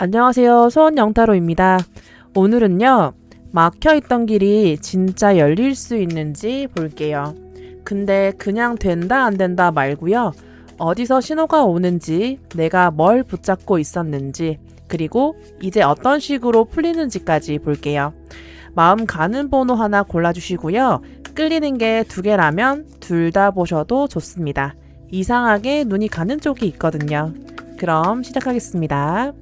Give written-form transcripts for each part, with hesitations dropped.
안녕하세요. 소원영타로입니다. 오늘은요, 막혀있던 길이 진짜 열릴 수 있는지 볼게요. 근데 그냥 된다 안 된다 말고요. 어디서 신호가 오는지, 내가 뭘 붙잡고 있었는지, 그리고 이제 어떤 식으로 풀리는지까지 볼게요. 마음 가는 번호 하나 골라주시고요. 끌리는 게 2개라면 둘 다 보셔도 좋습니다. 이상하게 눈이 가는 쪽이 있거든요. 그럼 시작하겠습니다.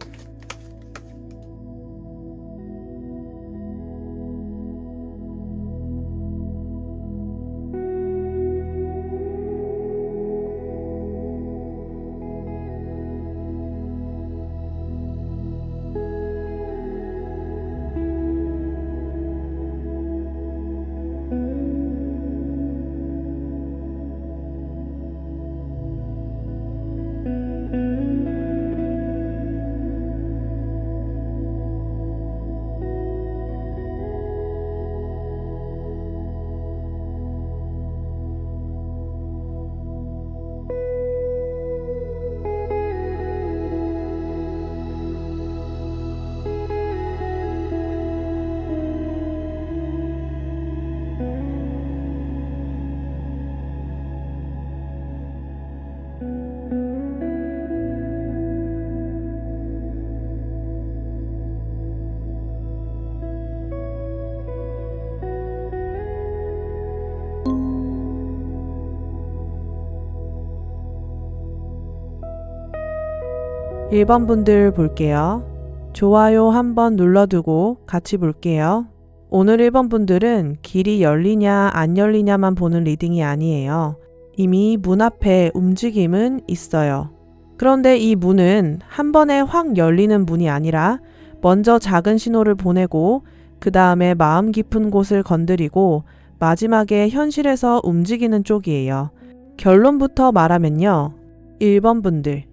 1번 분들 볼게요. 좋아요 한번 눌러두고 같이 볼게요. 오늘 1번 분들은 길이 열리냐 안 열리냐만 보는 리딩이 아니에요. 이미 문 앞에 움직임은 있어요. 그런데 이 문은 한 번에 확 열리는 문이 아니라 먼저 작은 신호를 보내고 그 다음에 마음 깊은 곳을 건드리고 마지막에 현실에서 움직이는 쪽이에요. 결론부터 말하면요. 1번 분들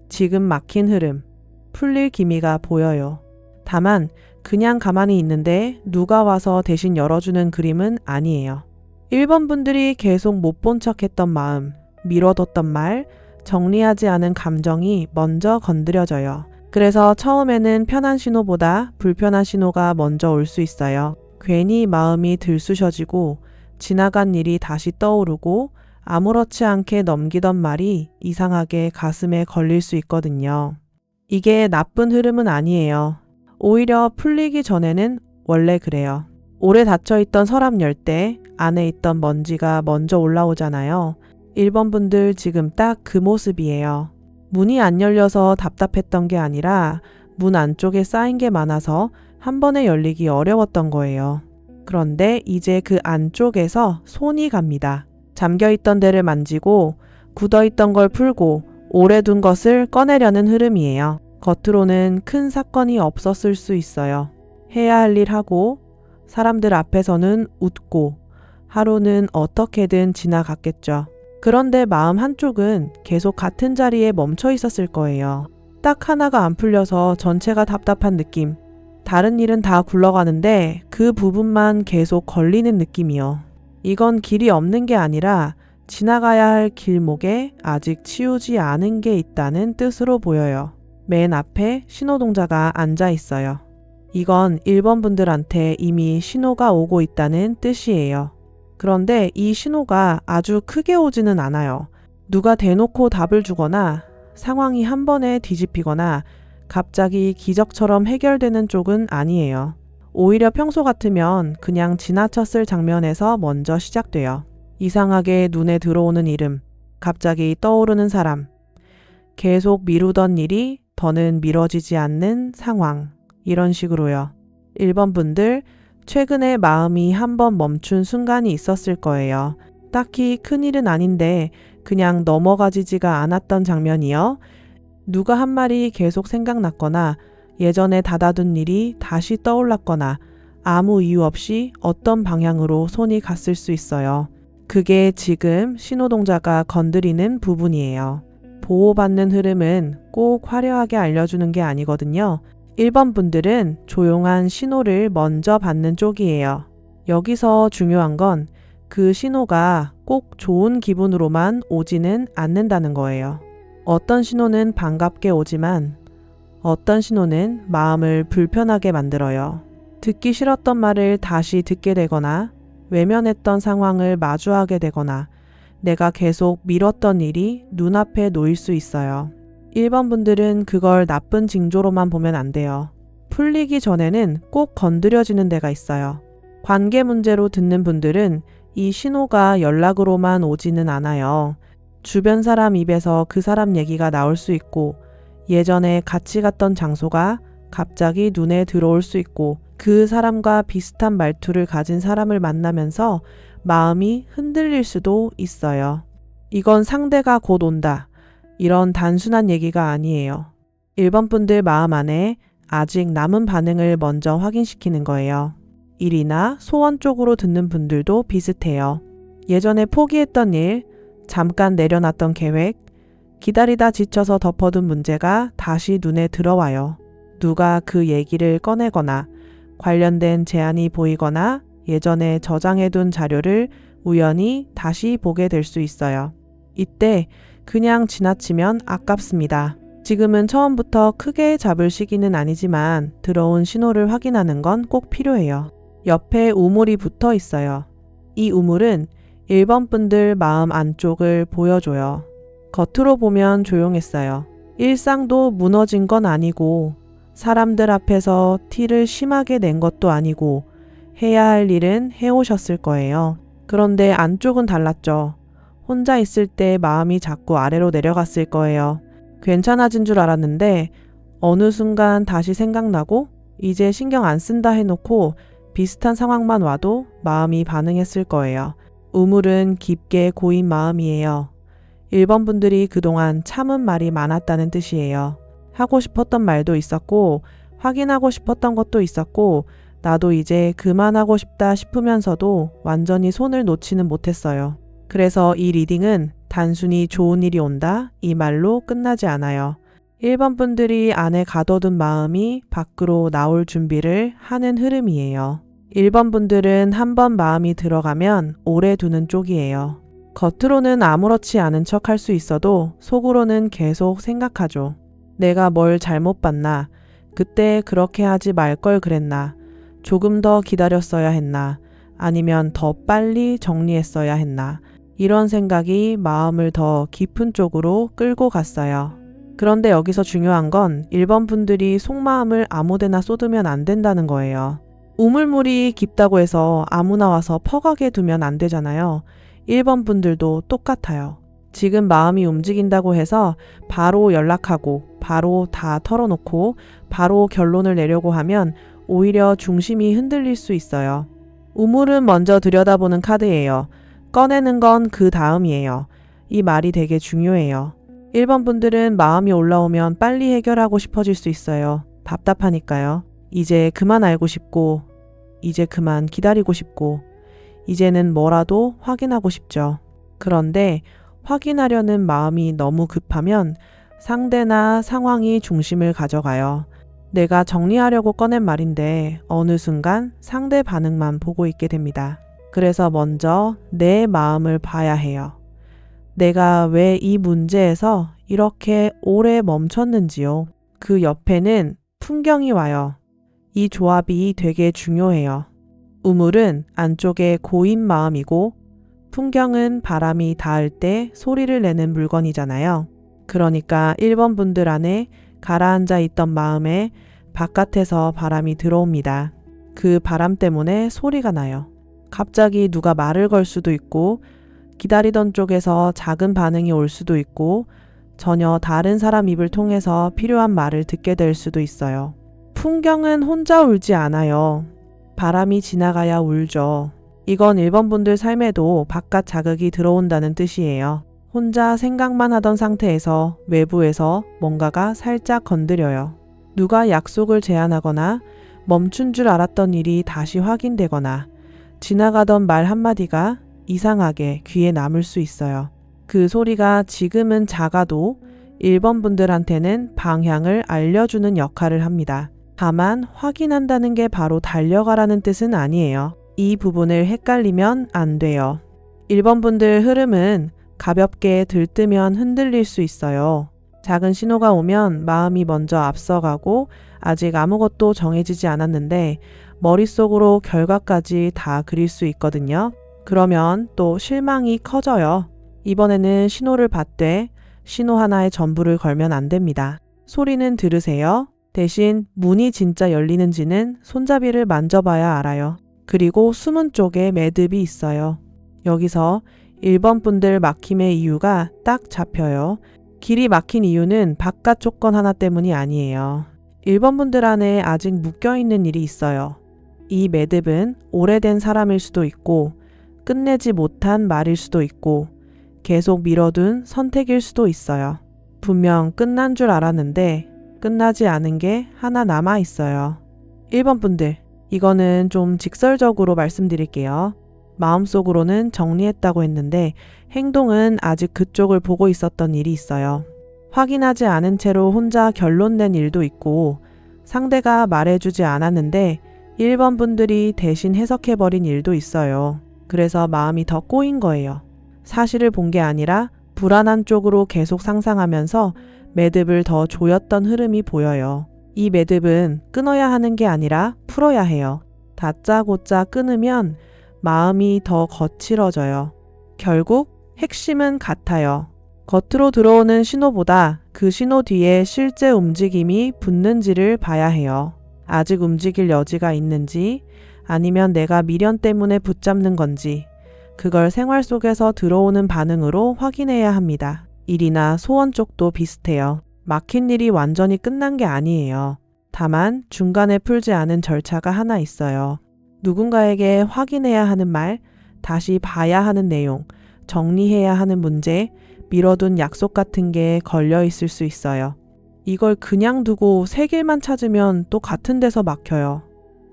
지금 막힌 흐름, 풀릴 기미가 보여요. 다만 그냥 가만히 있는데 누가 와서 대신 열어주는 그림은 아니에요. 1번 분들이 계속 못 본 척했던 마음, 미뤄뒀던 말, 정리하지 않은 감정이 먼저 건드려져요. 그래서 처음에는 편한 신호보다 불편한 신호가 먼저 올 수 있어요. 괜히 마음이 들쑤셔지고 지나간 일이 다시 떠오르고 아무렇지 않게 넘기던 말이 이상하게 가슴에 걸릴 수 있거든요. 이게 나쁜 흐름은 아니에요. 오히려 풀리기 전에는 원래 그래요. 오래 닫혀있던 서랍 열 때 안에 있던 먼지가 먼저 올라오잖아요. 1번 분들 지금 딱 그 모습이에요. 문이 안 열려서 답답했던 게 아니라 문 안쪽에 쌓인 게 많아서 한 번에 열리기 어려웠던 거예요. 그런데 이제 그 안쪽에서 손이 갑니다. 잠겨있던 데를 만지고 굳어있던 걸 풀고 오래 둔 것을 꺼내려는 흐름이에요. 겉으로는 큰 사건이 없었을 수 있어요. 해야 할 일 하고 사람들 앞에서는 웃고 하루는 어떻게든 지나갔겠죠. 그런데 마음 한쪽은 계속 같은 자리에 멈춰 있었을 거예요. 딱 하나가 안 풀려서 전체가 답답한 느낌. 다른 일은 다 굴러가는데 그 부분만 계속 걸리는 느낌이요. 이건 길이 없는 게 아니라 지나가야 할 길목에 아직 치우지 않은 게 있다는 뜻으로 보여요. 맨 앞에 신호동자가 앉아 있어요. 이건 1번 분들한테 이미 신호가 오고 있다는 뜻이에요. 그런데 이 신호가 아주 크게 오지는 않아요. 누가 대놓고 답을 주거나 상황이 한 번에 뒤집히거나 갑자기 기적처럼 해결되는 쪽은 아니에요. 오히려 평소 같으면 그냥 지나쳤을 장면에서 먼저 시작돼요. 이상하게 눈에 들어오는 이름, 갑자기 떠오르는 사람, 계속 미루던 일이 더는 미뤄지지 않는 상황, 이런 식으로요. 1번 분들, 최근에 마음이 한번 멈춘 순간이 있었을 거예요. 딱히 큰일은 아닌데 그냥 넘어가지지가 않았던 장면이요. 누가 한 말이 계속 생각났거나 예전에 닫아둔 일이 다시 떠올랐거나 아무 이유 없이 어떤 방향으로 손이 갔을 수 있어요. 그게 지금 신호동자가 건드리는 부분이에요. 보호받는 흐름은 꼭 화려하게 알려주는 게 아니거든요. 1번 분들은 조용한 신호를 먼저 받는 쪽이에요. 여기서 중요한 건 그 신호가 꼭 좋은 기분으로만 오지는 않는다는 거예요. 어떤 신호는 반갑게 오지만 어떤 신호는 마음을 불편하게 만들어요. 듣기 싫었던 말을 다시 듣게 되거나 외면했던 상황을 마주하게 되거나 내가 계속 미뤘던 일이 눈앞에 놓일 수 있어요. 1번 분들은 그걸 나쁜 징조로만 보면 안 돼요. 풀리기 전에는 꼭 건드려지는 데가 있어요. 관계 문제로 듣는 분들은 이 신호가 연락으로만 오지는 않아요. 주변 사람 입에서 그 사람 얘기가 나올 수 있고 예전에 같이 갔던 장소가 갑자기 눈에 들어올 수 있고 그 사람과 비슷한 말투를 가진 사람을 만나면서 마음이 흔들릴 수도 있어요. 이건 상대가 곧 온다. 이런 단순한 얘기가 아니에요. 1번 분들 마음 안에 아직 남은 반응을 먼저 확인시키는 거예요. 일이나 소원 쪽으로 듣는 분들도 비슷해요. 예전에 포기했던 일, 잠깐 내려놨던 계획, 기다리다 지쳐서 덮어둔 문제가 다시 눈에 들어와요. 누가 그 얘기를 꺼내거나 관련된 제안이 보이거나 예전에 저장해둔 자료를 우연히 다시 보게 될 수 있어요. 이때 그냥 지나치면 아깝습니다. 지금은 처음부터 크게 잡을 시기는 아니지만 들어온 신호를 확인하는 건 꼭 필요해요. 옆에 우물이 붙어 있어요. 이 우물은 1번 분들 마음 안쪽을 보여줘요. 겉으로 보면 조용했어요. 일상도 무너진 건 아니고 사람들 앞에서 티를 심하게 낸 것도 아니고 해야 할 일은 해오셨을 거예요. 그런데 안쪽은 달랐죠. 혼자 있을 때 마음이 자꾸 아래로 내려갔을 거예요. 괜찮아진 줄 알았는데 어느 순간 다시 생각나고 이제 신경 안 쓴다 해놓고 비슷한 상황만 와도 마음이 반응했을 거예요. 우물은 깊게 고인 마음이에요. 1번 분들이 그동안 참은 말이 많았다는 뜻이에요. 하고 싶었던 말도 있었고 확인하고 싶었던 것도 있었고 나도 이제 그만하고 싶다 싶으면서도 완전히 손을 놓지는 못했어요. 그래서 이 리딩은 단순히 좋은 일이 온다 이 말로 끝나지 않아요. 1번 분들이 안에 가둬둔 마음이 밖으로 나올 준비를 하는 흐름이에요. 1번 분들은 한번 마음이 들어가면 오래 두는 쪽이에요. 겉으로는 아무렇지 않은 척 할 수 있어도 속으로는 계속 생각하죠. 내가 뭘 잘못 봤나? 그때 그렇게 하지 말 걸 그랬나? 조금 더 기다렸어야 했나? 아니면 더 빨리 정리했어야 했나? 이런 생각이 마음을 더 깊은 쪽으로 끌고 갔어요. 그런데 여기서 중요한 건 1번 분들이 속마음을 아무데나 쏟으면 안 된다는 거예요. 우물물이 깊다고 해서 아무나 와서 퍼가게 두면 안 되잖아요. 1번 분들도 똑같아요. 지금 마음이 움직인다고 해서 바로 연락하고 바로 다 털어놓고 바로 결론을 내려고 하면 오히려 중심이 흔들릴 수 있어요. 우물은 먼저 들여다보는 카드예요. 꺼내는 건 그 다음이에요. 이 말이 되게 중요해요. 1번 분들은 마음이 올라오면 빨리 해결하고 싶어질 수 있어요. 답답하니까요. 이제 그만 알고 싶고 이제 그만 기다리고 싶고 이제는 뭐라도 확인하고 싶죠. 그런데 확인하려는 마음이 너무 급하면 상대나 상황이 중심을 가져가요. 내가 정리하려고 꺼낸 말인데 어느 순간 상대 반응만 보고 있게 됩니다. 그래서 먼저 내 마음을 봐야 해요. 내가 왜 이 문제에서 이렇게 오래 멈췄는지요. 그 옆에는 풍경이 와요. 이 조합이 되게 중요해요. 우물은 안쪽에 고인 마음이고 풍경은 바람이 닿을 때 소리를 내는 물건이잖아요. 그러니까 1번 분들 안에 가라앉아 있던 마음에 바깥에서 바람이 들어옵니다. 그 바람 때문에 소리가 나요. 갑자기 누가 말을 걸 수도 있고 기다리던 쪽에서 작은 반응이 올 수도 있고 전혀 다른 사람 입을 통해서 필요한 말을 듣게 될 수도 있어요. 풍경은 혼자 울지 않아요. 바람이 지나가야 울죠. 이건 1번 분들 삶에도 바깥 자극이 들어온다는 뜻이에요. 혼자 생각만 하던 상태에서 외부에서 뭔가가 살짝 건드려요. 누가 약속을 제안하거나 멈춘 줄 알았던 일이 다시 확인되거나 지나가던 말 한마디가 이상하게 귀에 남을 수 있어요. 그 소리가 지금은 작아도 1번 분들한테는 방향을 알려주는 역할을 합니다. 다만 확인한다는 게 바로 달려가라는 뜻은 아니에요. 이 부분을 헷갈리면 안 돼요. 1번 분들 흐름은 가볍게 들뜨면 흔들릴 수 있어요. 작은 신호가 오면 마음이 먼저 앞서가고 아직 아무것도 정해지지 않았는데 머릿속으로 결과까지 다 그릴 수 있거든요. 그러면 또 실망이 커져요. 이번에는 신호를 받되 신호 하나에 전부를 걸면 안 됩니다. 소리는 들으세요. 대신 문이 진짜 열리는지는 손잡이를 만져봐야 알아요. 그리고 숨은 쪽에 매듭이 있어요. 여기서 1번 분들 막힘의 이유가 딱 잡혀요. 길이 막힌 이유는 바깥 조건 하나 때문이 아니에요. 1번 분들 안에 아직 묶여있는 일이 있어요. 이 매듭은 오래된 사람일 수도 있고 끝내지 못한 말일 수도 있고 계속 미뤄둔 선택일 수도 있어요. 분명 끝난 줄 알았는데 끝나지 않은 게 하나 남아 있어요. 1번 분들, 이거는 좀 직설적으로 말씀드릴게요. 마음속으로는 정리했다고 했는데 행동은 아직 그쪽을 보고 있었던 일이 있어요. 확인하지 않은 채로 혼자 결론 낸 일도 있고 상대가 말해주지 않았는데 1번 분들이 대신 해석해버린 일도 있어요. 그래서 마음이 더 꼬인 거예요. 사실을 본 게 아니라 불안한 쪽으로 계속 상상하면서 매듭을 더 조였던 흐름이 보여요. 이 매듭은 끊어야 하는 게 아니라 풀어야 해요. 다짜고짜 끊으면 마음이 더 거칠어져요. 결국 핵심은 같아요. 겉으로 들어오는 신호보다 그 신호 뒤에 실제 움직임이 붙는지를 봐야 해요. 아직 움직일 여지가 있는지 아니면 내가 미련 때문에 붙잡는 건지 그걸 생활 속에서 들어오는 반응으로 확인해야 합니다. 일이나 소원 쪽도 비슷해요. 막힌 일이 완전히 끝난 게 아니에요. 다만 중간에 풀지 않은 절차가 하나 있어요. 누군가에게 확인해야 하는 말, 다시 봐야 하는 내용, 정리해야 하는 문제, 미뤄둔 약속 같은 게 걸려 있을 수 있어요. 이걸 그냥 두고 새 길만 찾으면 또 같은 데서 막혀요.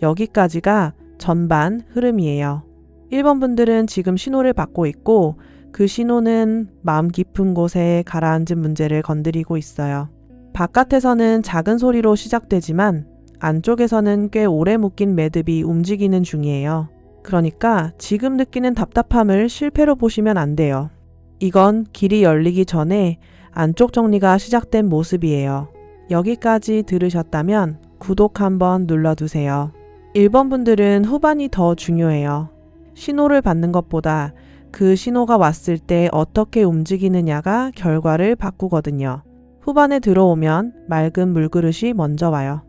여기까지가 전반 흐름이에요. 1번 분들은 지금 신호를 받고 있고 그 신호는 마음 깊은 곳에 가라앉은 문제를 건드리고 있어요. 바깥에서는 작은 소리로 시작되지만 안쪽에서는 꽤 오래 묶인 매듭이 움직이는 중이에요. 그러니까 지금 느끼는 답답함을 실패로 보시면 안 돼요. 이건 길이 열리기 전에 안쪽 정리가 시작된 모습이에요. 여기까지 들으셨다면 구독 한번 눌러두세요. 1번 분들은 후반이 더 중요해요. 신호를 받는 것보다 그 신호가 왔을 때 어떻게 움직이느냐가 결과를 바꾸거든요. 후반에 들어오면 맑은 물그릇이 먼저 와요.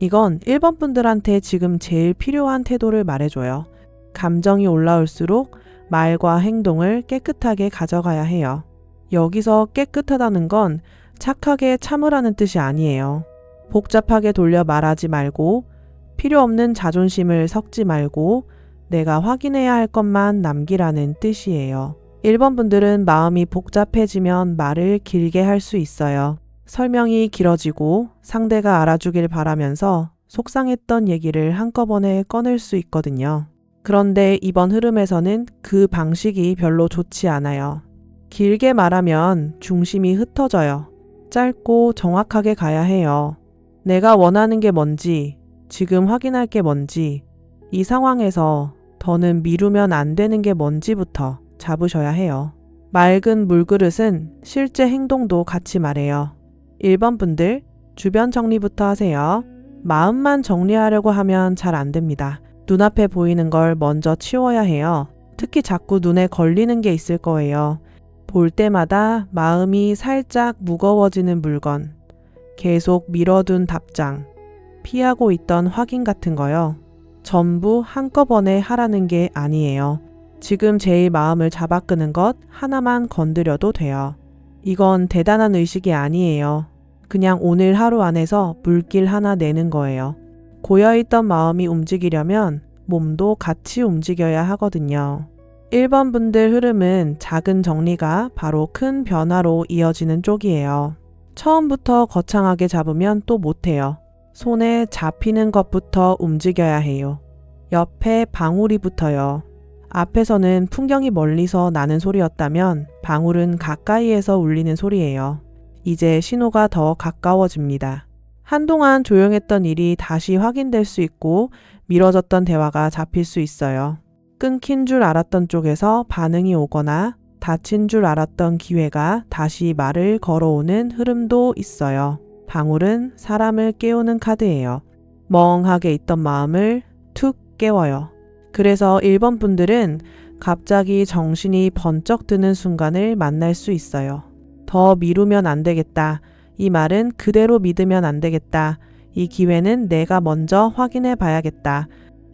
이건 1번 분들한테 지금 제일 필요한 태도를 말해줘요. 감정이 올라올수록 말과 행동을 깨끗하게 가져가야 해요. 여기서 깨끗하다는 건 착하게 참으라는 뜻이 아니에요. 복잡하게 돌려 말하지 말고 필요 없는 자존심을 섞지 말고 내가 확인해야 할 것만 남기라는 뜻이에요. 1번 분들은 마음이 복잡해지면 말을 길게 할 수 있어요. 설명이 길어지고 상대가 알아주길 바라면서 속상했던 얘기를 한꺼번에 꺼낼 수 있거든요. 그런데 이번 흐름에서는 그 방식이 별로 좋지 않아요. 길게 말하면 중심이 흩어져요. 짧고 정확하게 가야 해요. 내가 원하는 게 뭔지, 지금 확인할 게 뭔지, 이 상황에서 더는 미루면 안 되는 게 뭔지부터 잡으셔야 해요. 맑은 물그릇은 실제 행동도 같이 말해요. 1번 분들, 주변 정리부터 하세요. 마음만 정리하려고 하면 잘 안 됩니다. 눈앞에 보이는 걸 먼저 치워야 해요. 특히 자꾸 눈에 걸리는 게 있을 거예요. 볼 때마다 마음이 살짝 무거워지는 물건, 계속 미뤄둔 답장, 피하고 있던 확인 같은 거요. 전부 한꺼번에 하라는 게 아니에요. 지금 제일 마음을 잡아끄는 것 하나만 건드려도 돼요. 이건 대단한 의식이 아니에요. 그냥 오늘 하루 안에서 물길 하나 내는 거예요. 고여있던 마음이 움직이려면 몸도 같이 움직여야 하거든요. 1번 분들 흐름은 작은 정리가 바로 큰 변화로 이어지는 쪽이에요. 처음부터 거창하게 잡으면 또 못해요. 손에 잡히는 것부터 움직여야 해요. 옆에 방울이 붙어요. 앞에서는 풍경이 멀리서 나는 소리였다면 방울은 가까이에서 울리는 소리예요. 이제 신호가 더 가까워집니다. 한동안 조용했던 일이 다시 확인될 수 있고 미뤄졌던 대화가 잡힐 수 있어요. 끊긴 줄 알았던 쪽에서 반응이 오거나 닫힌 줄 알았던 기회가 다시 말을 걸어오는 흐름도 있어요. 방울은 사람을 깨우는 카드예요. 멍하게 있던 마음을 툭 깨워요. 그래서 1번 분들은 갑자기 정신이 번쩍 드는 순간을 만날 수 있어요. 더 미루면 안 되겠다. 이 말은 그대로 믿으면 안 되겠다. 이 기회는 내가 먼저 확인해 봐야겠다.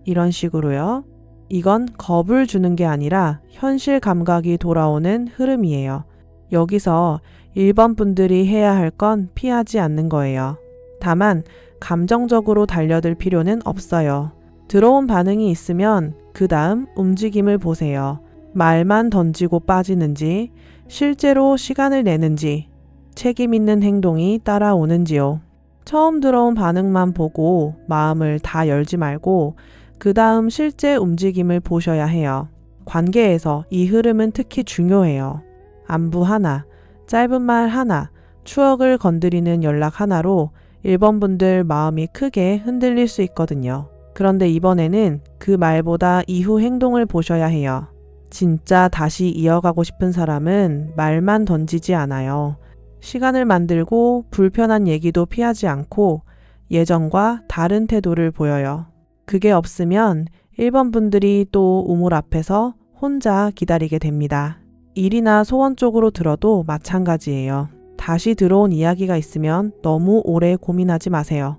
이런 식으로요. 이건 겁을 주는 게 아니라 현실 감각이 돌아오는 흐름이에요. 여기서 1번 분들이 해야 할 건 피하지 않는 거예요. 다만 감정적으로 달려들 필요는 없어요. 들어온 반응이 있으면 그 다음 움직임을 보세요. 말만 던지고 빠지는지, 실제로 시간을 내는지, 책임 있는 행동이 따라오는지요. 처음 들어온 반응만 보고 마음을 다 열지 말고 그 다음 실제 움직임을 보셔야 해요. 관계에서 이 흐름은 특히 중요해요. 안부 하나, 짧은 말 하나, 추억을 건드리는 연락 하나로 1번 분들 마음이 크게 흔들릴 수 있거든요. 그런데 이번에는 그 말보다 이후 행동을 보셔야 해요. 진짜 다시 이어가고 싶은 사람은 말만 던지지 않아요. 시간을 만들고 불편한 얘기도 피하지 않고 예전과 다른 태도를 보여요. 그게 없으면 1번 분들이 또 우물 앞에서 혼자 기다리게 됩니다. 일이나 소원 쪽으로 들어도 마찬가지예요. 다시 들어온 이야기가 있으면 너무 오래 고민하지 마세요.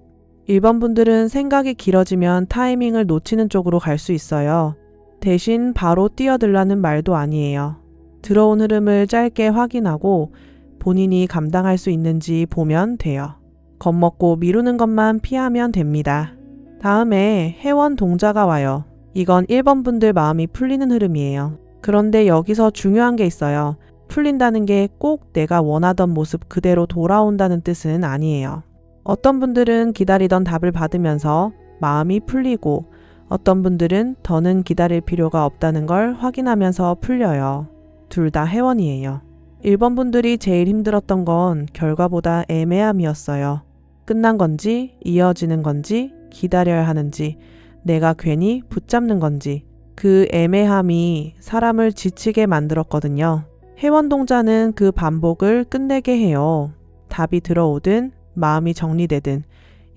1번 분들은 생각이 길어지면 타이밍을 놓치는 쪽으로 갈 수 있어요. 대신 바로 뛰어들라는 말도 아니에요. 들어온 흐름을 짧게 확인하고 본인이 감당할 수 있는지 보면 돼요. 겁먹고 미루는 것만 피하면 됩니다. 다음에 회원 동자가 와요. 이건 1번 분들 마음이 풀리는 흐름이에요. 그런데 여기서 중요한 게 있어요. 풀린다는 게 꼭 내가 원하던 모습 그대로 돌아온다는 뜻은 아니에요. 어떤 분들은 기다리던 답을 받으면서 마음이 풀리고 어떤 분들은 더는 기다릴 필요가 없다는 걸 확인하면서 풀려요. 둘 다 회원이에요. 1번 분들이 제일 힘들었던 건 결과보다 애매함이었어요. 끝난 건지, 이어지는 건지, 기다려야 하는지, 내가 괜히 붙잡는 건지, 그 애매함이 사람을 지치게 만들었거든요. 회원 동자는 그 반복을 끝내게 해요. 답이 들어오든 마음이 정리되든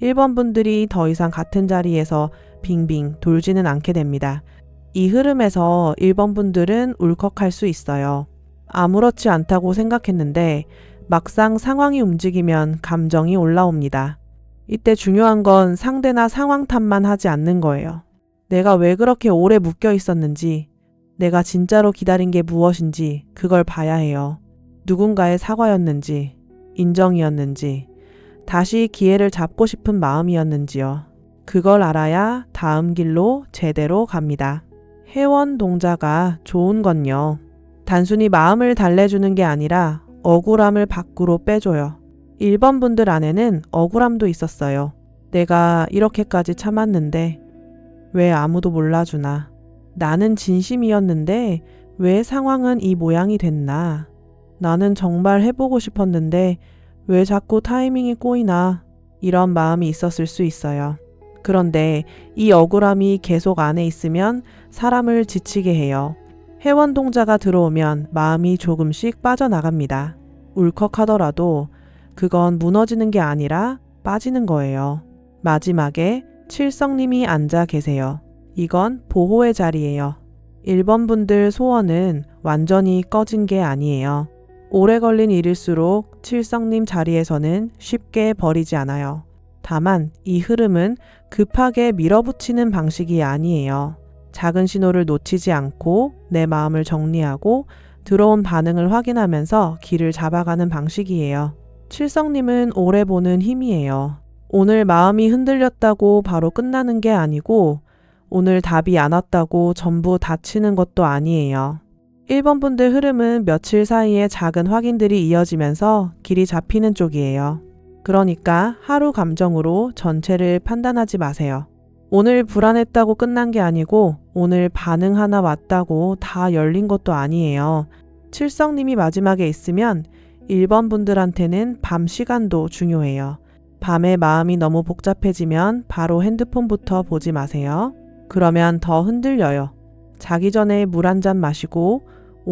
1번 분들이 더 이상 같은 자리에서 빙빙 돌지는 않게 됩니다. 이 흐름에서 1번 분들은 울컥할 수 있어요. 아무렇지 않다고 생각했는데 막상 상황이 움직이면 감정이 올라옵니다. 이때 중요한 건 상대나 상황 탓만 하지 않는 거예요. 내가 왜 그렇게 오래 묶여 있었는지, 내가 진짜로 기다린 게 무엇인지 그걸 봐야 해요. 누군가의 사과였는지, 인정이었는지, 다시 기회를 잡고 싶은 마음이었는지요. 그걸 알아야 다음 길로 제대로 갑니다. 회원 동자가 좋은 건요. 단순히 마음을 달래주는 게 아니라 억울함을 밖으로 빼줘요. 1번 분들 안에는 억울함도 있었어요. 내가 이렇게까지 참았는데 왜 아무도 몰라주나. 나는 진심이었는데 왜 상황은 이 모양이 됐나. 나는 정말 해보고 싶었는데 왜 자꾸 타이밍이 꼬이나. 이런 마음이 있었을 수 있어요. 그런데 이 억울함이 계속 안에 있으면 사람을 지치게 해요. 회원 동자가 들어오면 마음이 조금씩 빠져나갑니다. 울컥하더라도 그건 무너지는 게 아니라 빠지는 거예요. 마지막에 칠성님이 앉아 계세요. 이건 보호의 자리예요. 1번 분들 소원은 완전히 꺼진 게 아니에요. 오래 걸린 일일수록 칠성님 자리에서는 쉽게 버리지 않아요. 다만 이 흐름은 급하게 밀어붙이는 방식이 아니에요. 작은 신호를 놓치지 않고 내 마음을 정리하고 들어온 반응을 확인하면서 길을 잡아가는 방식이에요. 칠성님은 오래 보는 힘이에요. 오늘 마음이 흔들렸다고 바로 끝나는 게 아니고 오늘 답이 안 왔다고 전부 닫히는 것도 아니에요. 1번 분들 흐름은 며칠 사이에 작은 확인들이 이어지면서 길이 잡히는 쪽이에요. 그러니까 하루 감정으로 전체를 판단하지 마세요. 오늘 불안했다고 끝난 게 아니고 오늘 반응 하나 왔다고 다 열린 것도 아니에요. 칠성님이 마지막에 있으면 1번 분들한테는 밤 시간도 중요해요. 밤에 마음이 너무 복잡해지면 바로 핸드폰부터 보지 마세요. 그러면 더 흔들려요. 자기 전에 물 한 잔 마시고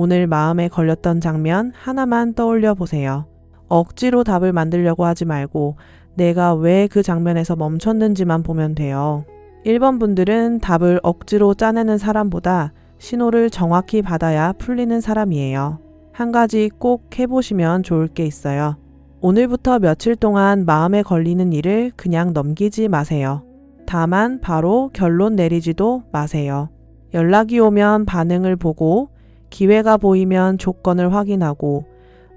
오늘 마음에 걸렸던 장면 하나만 떠올려 보세요. 억지로 답을 만들려고 하지 말고 내가 왜 그 장면에서 멈췄는지만 보면 돼요. 1번 분들은 답을 억지로 짜내는 사람보다 신호를 정확히 받아야 풀리는 사람이에요. 한 가지 꼭 해보시면 좋을 게 있어요. 오늘부터 며칠 동안 마음에 걸리는 일을 그냥 넘기지 마세요. 다만 바로 결론 내리지도 마세요. 연락이 오면 반응을 보고 기회가 보이면 조건을 확인하고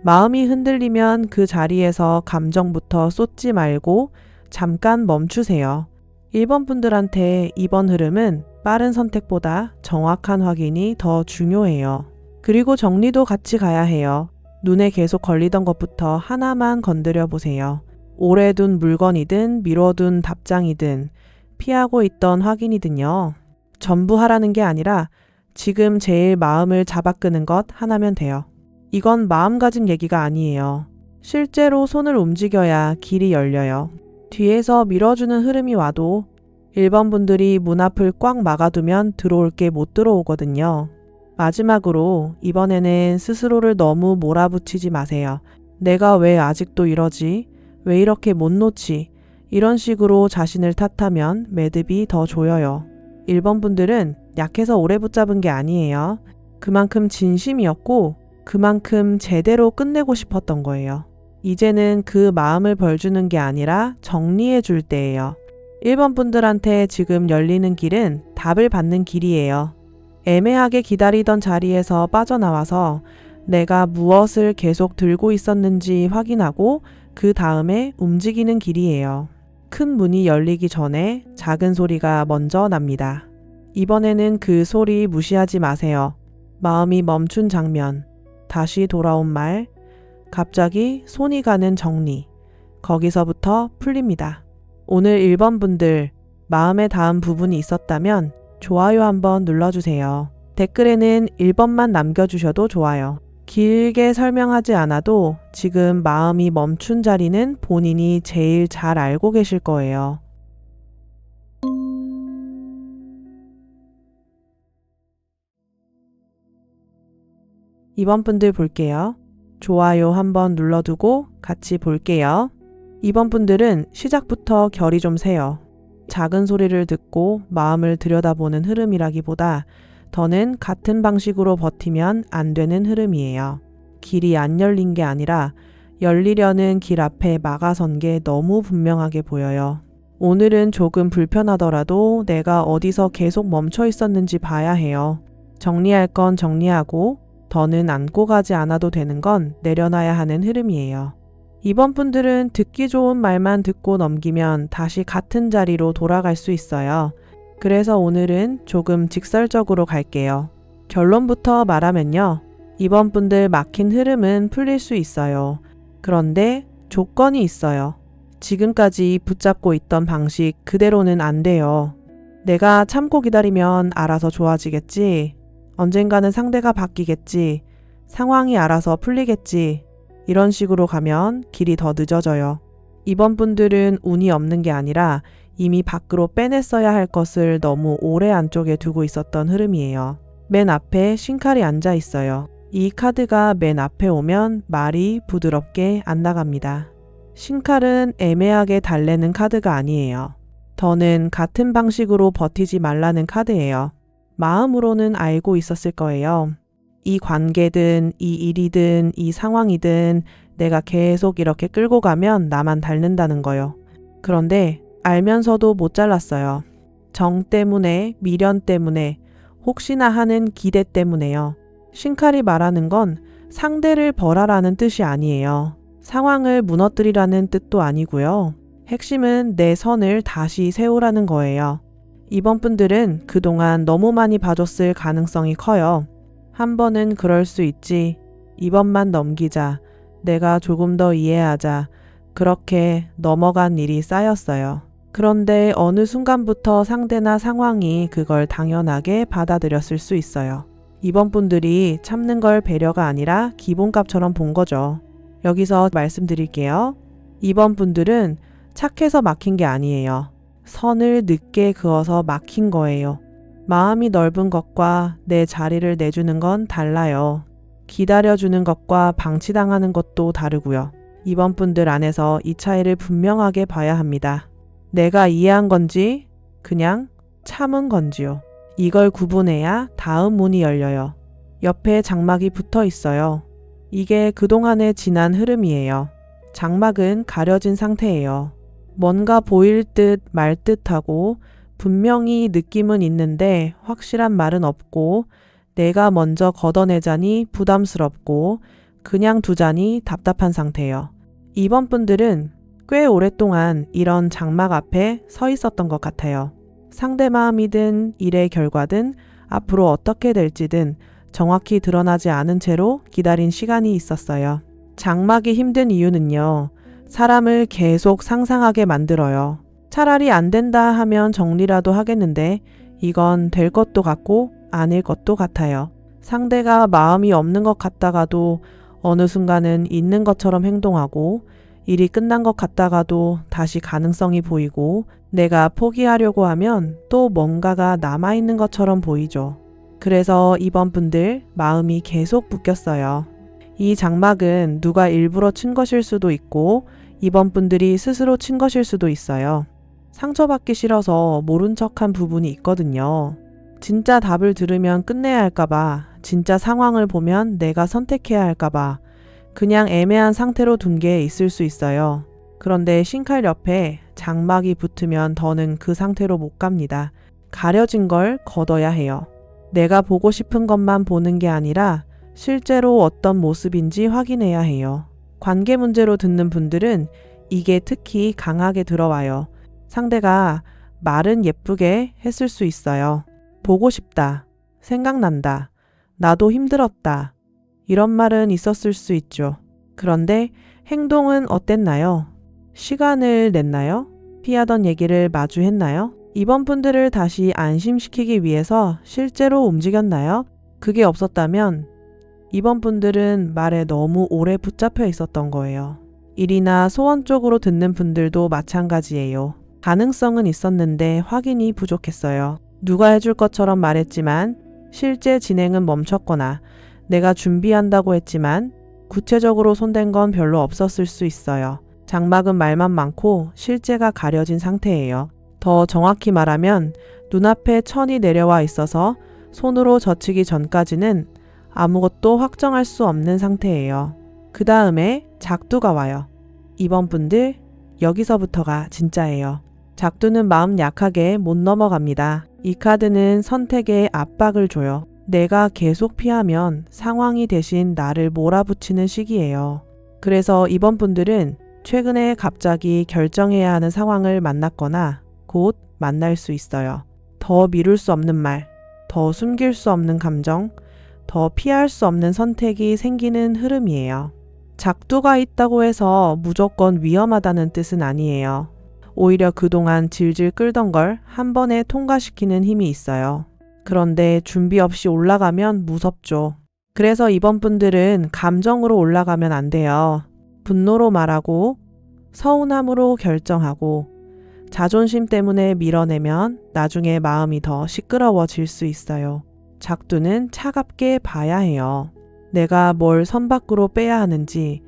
마음이 흔들리면 그 자리에서 감정부터 쏟지 말고 잠깐 멈추세요. 1번 분들한테 이번 흐름은 빠른 선택보다 정확한 확인이 더 중요해요. 그리고 정리도 같이 가야 해요. 눈에 계속 걸리던 것부터 하나만 건드려 보세요. 오래 둔 물건이든 미뤄둔 답장이든 피하고 있던 확인이든요. 전부 하라는 게 아니라 지금 제일 마음을 잡아끄는 것 하나면 돼요. 이건 마음가짐 얘기가 아니에요. 실제로 손을 움직여야 길이 열려요. 뒤에서 밀어주는 흐름이 와도 1번 분들이 문 앞을 꽉 막아두면 들어올 게 못 들어오거든요. 마지막으로 이번에는 스스로를 너무 몰아붙이지 마세요. 내가 왜 아직도 이러지? 왜 이렇게 못 놓지? 이런 식으로 자신을 탓하면 매듭이 더 조여요. 1번 분들은 약해서 오래 붙잡은 게 아니에요. 그만큼 진심이었고 그만큼 제대로 끝내고 싶었던 거예요. 이제는 그 마음을 벌주는 게 아니라 정리해 줄 때예요. 1번 분들한테 지금 열리는 길은 답을 받는 길이에요. 애매하게 기다리던 자리에서 빠져나와서 내가 무엇을 계속 들고 있었는지 확인하고 그 다음에 움직이는 길이에요. 큰 문이 열리기 전에 작은 소리가 먼저 납니다. 이번에는 그 소리 무시하지 마세요. 마음이 멈춘 장면, 다시 돌아온 말, 갑자기 손이 가는 정리. 거기서부터 풀립니다. 오늘 1번 분들 마음에 닿은 부분이 있었다면 좋아요 한번 눌러주세요. 댓글에는 1번만 남겨주셔도 좋아요. 길게 설명하지 않아도 지금 마음이 멈춘 자리는 본인이 제일 잘 알고 계실 거예요. 2번 분들 볼게요. 좋아요 한번 눌러두고 같이 볼게요. 2번 분들은 시작부터 결이 좀 세요. 작은 소리를 듣고 마음을 들여다보는 흐름이라기보다 더는 같은 방식으로 버티면 안 되는 흐름이에요. 길이 안 열린 게 아니라 열리려는 길 앞에 막아선 게 너무 분명하게 보여요. 오늘은 조금 불편하더라도 내가 어디서 계속 멈춰 있었는지 봐야 해요. 정리할 건 정리하고 더는 안고 가지 않아도 되는 건 내려놔야 하는 흐름이에요. 2번 분들은 듣기 좋은 말만 듣고 넘기면 다시 같은 자리로 돌아갈 수 있어요. 그래서 오늘은 조금 직설적으로 갈게요. 결론부터 말하면요. 2번 분들 막힌 흐름은 풀릴 수 있어요. 그런데 조건이 있어요. 지금까지 붙잡고 있던 방식 그대로는 안 돼요. 내가 참고 기다리면 알아서 좋아지겠지. 언젠가는 상대가 바뀌겠지. 상황이 알아서 풀리겠지. 이런 식으로 가면 길이 더 늦어져요. 2번 분들은 운이 없는 게 아니라 이미 밖으로 빼냈어야 할 것을 너무 오래 안쪽에 두고 있었던 흐름이에요. 맨 앞에 신칼이 앉아 있어요. 이 카드가 맨 앞에 오면 말이 부드럽게 안 나갑니다. 신칼은 애매하게 달래는 카드가 아니에요. 더는 같은 방식으로 버티지 말라는 카드예요. 마음으로는 알고 있었을 거예요. 이 관계든 이 일이든 이 상황이든 내가 계속 이렇게 끌고 가면 나만 닳는다는 거요. 그런데 알면서도 못 잘랐어요. 정 때문에, 미련 때문에, 혹시나 하는 기대 때문에요. 신칼이 말하는 건 상대를 벌하라는 뜻이 아니에요. 상황을 무너뜨리라는 뜻도 아니고요. 핵심은 내 선을 다시 세우라는 거예요. 2번 분들은 그동안 너무 많이 봐줬을 가능성이 커요. 한 번은 그럴 수 있지. 2번만 넘기자. 내가 조금 더 이해하자. 그렇게 넘어간 일이 쌓였어요. 그런데 어느 순간부터 상대나 상황이 그걸 당연하게 받아들였을 수 있어요. 2번 분들이 참는 걸 배려가 아니라 기본값처럼 본 거죠. 여기서 말씀드릴게요. 2번 분들은 착해서 막힌 게 아니에요. 선을 늦게 그어서 막힌 거예요. 마음이 넓은 것과 내 자리를 내주는 건 달라요. 기다려주는 것과 방치당하는 것도 다르고요. 이번 분들 안에서 이 차이를 분명하게 봐야 합니다. 내가 이해한 건지 그냥 참은 건지요. 이걸 구분해야 다음 문이 열려요. 옆에 장막이 붙어 있어요. 이게 그동안의 지난 흐름이에요. 장막은 가려진 상태예요. 뭔가 보일 듯 말 듯하고 분명히 느낌은 있는데 확실한 말은 없고 내가 먼저 걷어내자니 부담스럽고 그냥 두자니 답답한 상태예요. 이번 분들은 꽤 오랫동안 이런 장막 앞에 서 있었던 것 같아요. 상대 마음이든 일의 결과든 앞으로 어떻게 될지든 정확히 드러나지 않은 채로 기다린 시간이 있었어요. 장막이 힘든 이유는요. 사람을 계속 상상하게 만들어요. 차라리 안 된다 하면 정리라도 하겠는데 이건 될 것도 같고 아닐 것도 같아요. 상대가 마음이 없는 것 같다가도 어느 순간은 있는 것처럼 행동하고 일이 끝난 것 같다가도 다시 가능성이 보이고 내가 포기하려고 하면 또 뭔가가 남아있는 것처럼 보이죠. 그래서 이번 분들 마음이 계속 묶였어요. 이 장막은 누가 일부러 친 것일 수도 있고 이번 분들이 스스로 친 것일 수도 있어요. 상처받기 싫어서 모른 척한 부분이 있거든요. 진짜 답을 들으면 끝내야 할까봐, 진짜 상황을 보면 내가 선택해야 할까봐 그냥 애매한 상태로 둔 게 있을 수 있어요. 그런데 신칼 옆에 장막이 붙으면 더는 그 상태로 못 갑니다. 가려진 걸 걷어야 해요. 내가 보고 싶은 것만 보는 게 아니라 실제로 어떤 모습인지 확인해야 해요. 관계 문제로 듣는 분들은 이게 특히 강하게 들어와요. 상대가 말은 예쁘게 했을 수 있어요. 보고 싶다, 생각난다, 나도 힘들었다. 이런 말은 있었을 수 있죠. 그런데 행동은 어땠나요? 시간을 냈나요? 피하던 얘기를 마주했나요? 이번 분들을 다시 안심시키기 위해서 실제로 움직였나요? 그게 없었다면 이번 분들은 말에 너무 오래 붙잡혀 있었던 거예요. 일이나 소원 쪽으로 듣는 분들도 마찬가지예요. 가능성은 있었는데 확인이 부족했어요. 누가 해줄 것처럼 말했지만 실제 진행은 멈췄거나 내가 준비한다고 했지만 구체적으로 손댄 건 별로 없었을 수 있어요. 장막은 말만 많고 실제가 가려진 상태예요. 더 정확히 말하면 눈앞에 천이 내려와 있어서 손으로 젖히기 전까지는 아무것도 확정할 수 없는 상태예요. 그 다음에 작두가 와요. 이번 분들 여기서부터가 진짜예요. 작두는 마음 약하게 못 넘어갑니다. 이 카드는 선택에 압박을 줘요. 내가 계속 피하면 상황이 대신 나를 몰아붙이는 시기예요. 그래서 이번 분들은 최근에 갑자기 결정해야 하는 상황을 만났거나 곧 만날 수 있어요. 더 미룰 수 없는 말, 더 숨길 수 없는 감정, 더 피할 수 없는 선택이 생기는 흐름이에요. 작두가 있다고 해서 무조건 위험하다는 뜻은 아니에요. 오히려 그동안 질질 끌던 걸 한 번에 통과시키는 힘이 있어요. 그런데 준비 없이 올라가면 무섭죠. 그래서 이번 분들은 감정으로 올라가면 안 돼요. 분노로 말하고 서운함으로 결정하고 자존심 때문에 밀어내면 나중에 마음이 더 시끄러워질 수 있어요. 작두는 차갑게 봐야 해요. 내가 뭘 선 밖으로 빼야 하는지,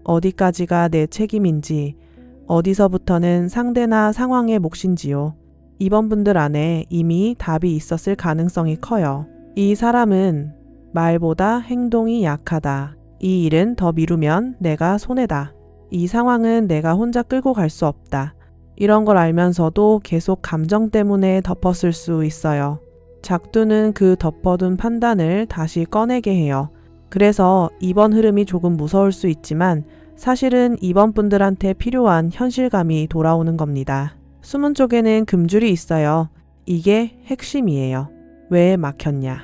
어디까지가 내 책임인지, 어디서부터는 상대나 상황의 몫인지요. 이번 분들 안에 이미 답이 있었을 가능성이 커요. 이 사람은 말보다 행동이 약하다. 이 일은 더 미루면 내가 손해다. 이 상황은 내가 혼자 끌고 갈 수 없다. 이런 걸 알면서도 계속 감정 때문에 덮었을 수 있어요. 작두는 그 덮어둔 판단을 다시 꺼내게 해요. 그래서 이번 흐름이 조금 무서울 수 있지만 사실은 이번 분들한테 필요한 현실감이 돌아오는 겁니다. 숨은 쪽에는 금줄이 있어요. 이게 핵심이에요. 왜 막혔냐?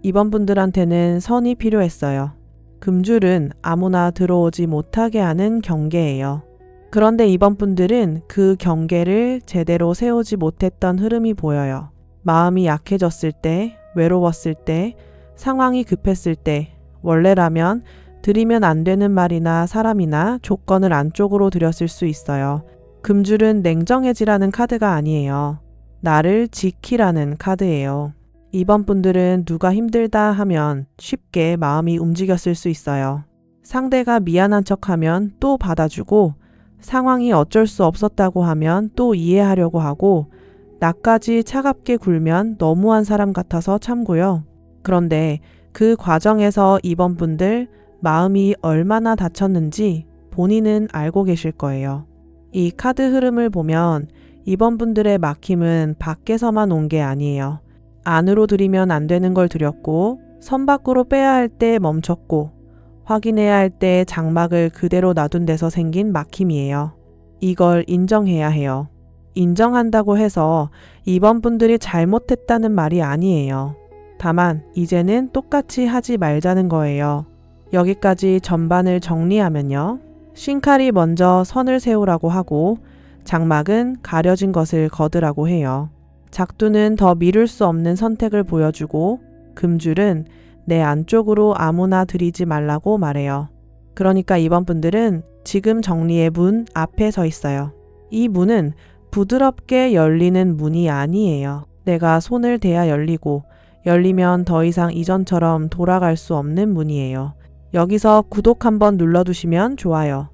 이번 분들한테는 선이 필요했어요. 금줄은 아무나 들어오지 못하게 하는 경계예요. 그런데 이번 분들은 그 경계를 제대로 세우지 못했던 흐름이 보여요. 마음이 약해졌을 때, 외로웠을 때, 상황이 급했을 때, 원래라면 드리면 안 되는 말이나 사람이나 조건을 안쪽으로 들였을 수 있어요. 금줄은 냉정해지라는 카드가 아니에요. 나를 지키라는 카드예요. 이번 분들은 누가 힘들다 하면 쉽게 마음이 움직였을 수 있어요. 상대가 미안한 척 하면 또 받아주고, 상황이 어쩔 수 없었다고 하면 또 이해하려고 하고, 나까지 차갑게 굴면 너무한 사람 같아서 참고요. 그런데 그 과정에서 이번 분들 마음이 얼마나 다쳤는지 본인은 알고 계실 거예요. 이 카드 흐름을 보면 이번 분들의 막힘은 밖에서만 온 게 아니에요. 안으로 들이면 안 되는 걸 들였고, 선 밖으로 빼야 할 때 멈췄고, 확인해야 할 때 장막을 그대로 놔둔 데서 생긴 막힘이에요. 이걸 인정해야 해요. 인정한다고 해서 이번 분들이 잘못했다는 말이 아니에요. 다만 이제는 똑같이 하지 말자는 거예요. 여기까지 전반을 정리하면요. 신칼이 먼저 선을 세우라고 하고, 장막은 가려진 것을 거두라고 해요. 작두는 더 미룰 수 없는 선택을 보여주고, 금줄은 내 안쪽으로 아무나 들이지 말라고 말해요. 그러니까 이번 분들은 지금 정리의 문 앞에 서 있어요. 이 문은 부드럽게 열리는 문이 아니에요. 내가 손을 대야 열리고, 열리면 더 이상 이전처럼 돌아갈 수 없는 문이에요. 여기서 구독 한번 눌러두시면 좋아요.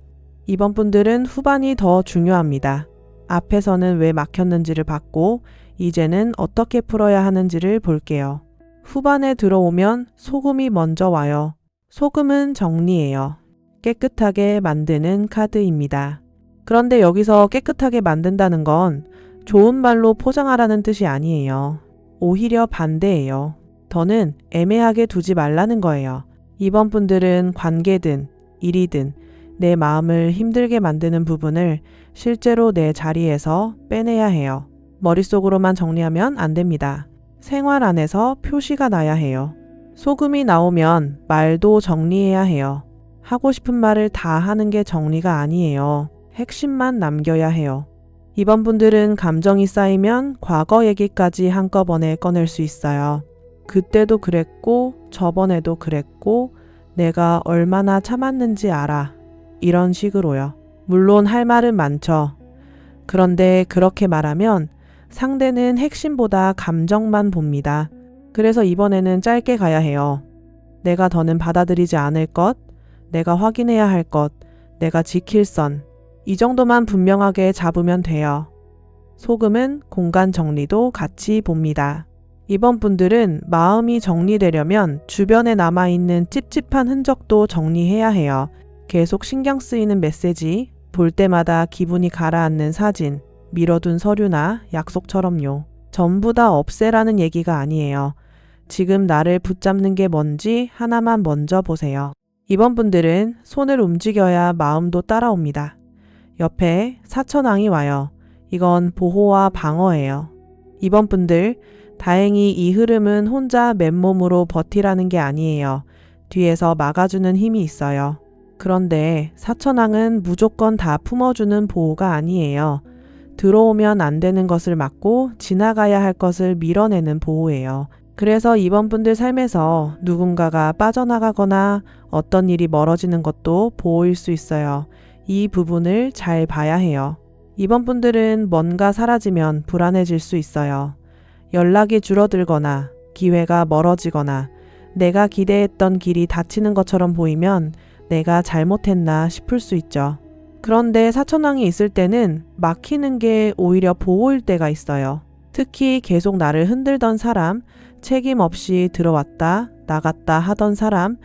이번 분들은 후반이 더 중요합니다. 앞에서는 왜 막혔는지를 봤고, 이제는 어떻게 풀어야 하는지를 볼게요. 후반에 들어오면 소금이 먼저 와요. 소금은 정리예요. 깨끗하게 만드는 카드입니다. 그런데 여기서 깨끗하게 만든다는 건 좋은 말로 포장하라는 뜻이 아니에요. 오히려 반대예요. 더는 애매하게 두지 말라는 거예요. 이번 분들은 관계든 일이든 내 마음을 힘들게 만드는 부분을 실제로 내 자리에서 빼내야 해요. 머릿속으로만 정리하면 안 됩니다. 생활 안에서 표시가 나야 해요. 소금이 나오면 말도 정리해야 해요. 하고 싶은 말을 다 하는 게 정리가 아니에요. 핵심만 남겨야 해요. 이번 분들은 감정이 쌓이면 과거 얘기까지 한꺼번에 꺼낼 수 있어요. 그때도 그랬고, 저번에도 그랬고, 내가 얼마나 참았는지 알아. 이런 식으로요. 물론 할 말은 많죠. 그런데 그렇게 말하면 상대는 핵심보다 감정만 봅니다. 그래서 이번에는 짧게 가야 해요. 내가 더는 받아들이지 않을 것, 내가 확인해야 할 것, 내가 지킬 선. 이 정도만 분명하게 잡으면 돼요. 소금은 공간 정리도 같이 봅니다. 이번 분들은 마음이 정리되려면 주변에 남아있는 찝찝한 흔적도 정리해야 해요. 계속 신경 쓰이는 메시지, 볼 때마다 기분이 가라앉는 사진, 미뤄둔 서류나 약속처럼요. 전부 다 없애라는 얘기가 아니에요. 지금 나를 붙잡는 게 뭔지 하나만 먼저 보세요. 이번 분들은 손을 움직여야 마음도 따라옵니다. 옆에 사천왕이 와요. 이건 보호와 방어예요. 이번 분들, 다행히 이 흐름은 혼자 맨몸으로 버티라는 게 아니에요. 뒤에서 막아주는 힘이 있어요. 그런데 사천왕은 무조건 다 품어주는 보호가 아니에요. 들어오면 안 되는 것을 막고 지나가야 할 것을 밀어내는 보호예요. 그래서 이번 분들 삶에서 누군가가 빠져나가거나 어떤 일이 멀어지는 것도 보호일 수 있어요. 이 부분을 잘 봐야 해요. 이번 분들은 뭔가 사라지면 불안해질 수 있어요. 연락이 줄어들거나 기회가 멀어지거나 내가 기대했던 길이 닫히는 것처럼 보이면 내가 잘못했나 싶을 수 있죠. 그런데 사천왕이 있을 때는 막히는 게 오히려 보호일 때가 있어요. 특히 계속 나를 흔들던 사람, 책임 없이 들어왔다 나갔다 하던 사람,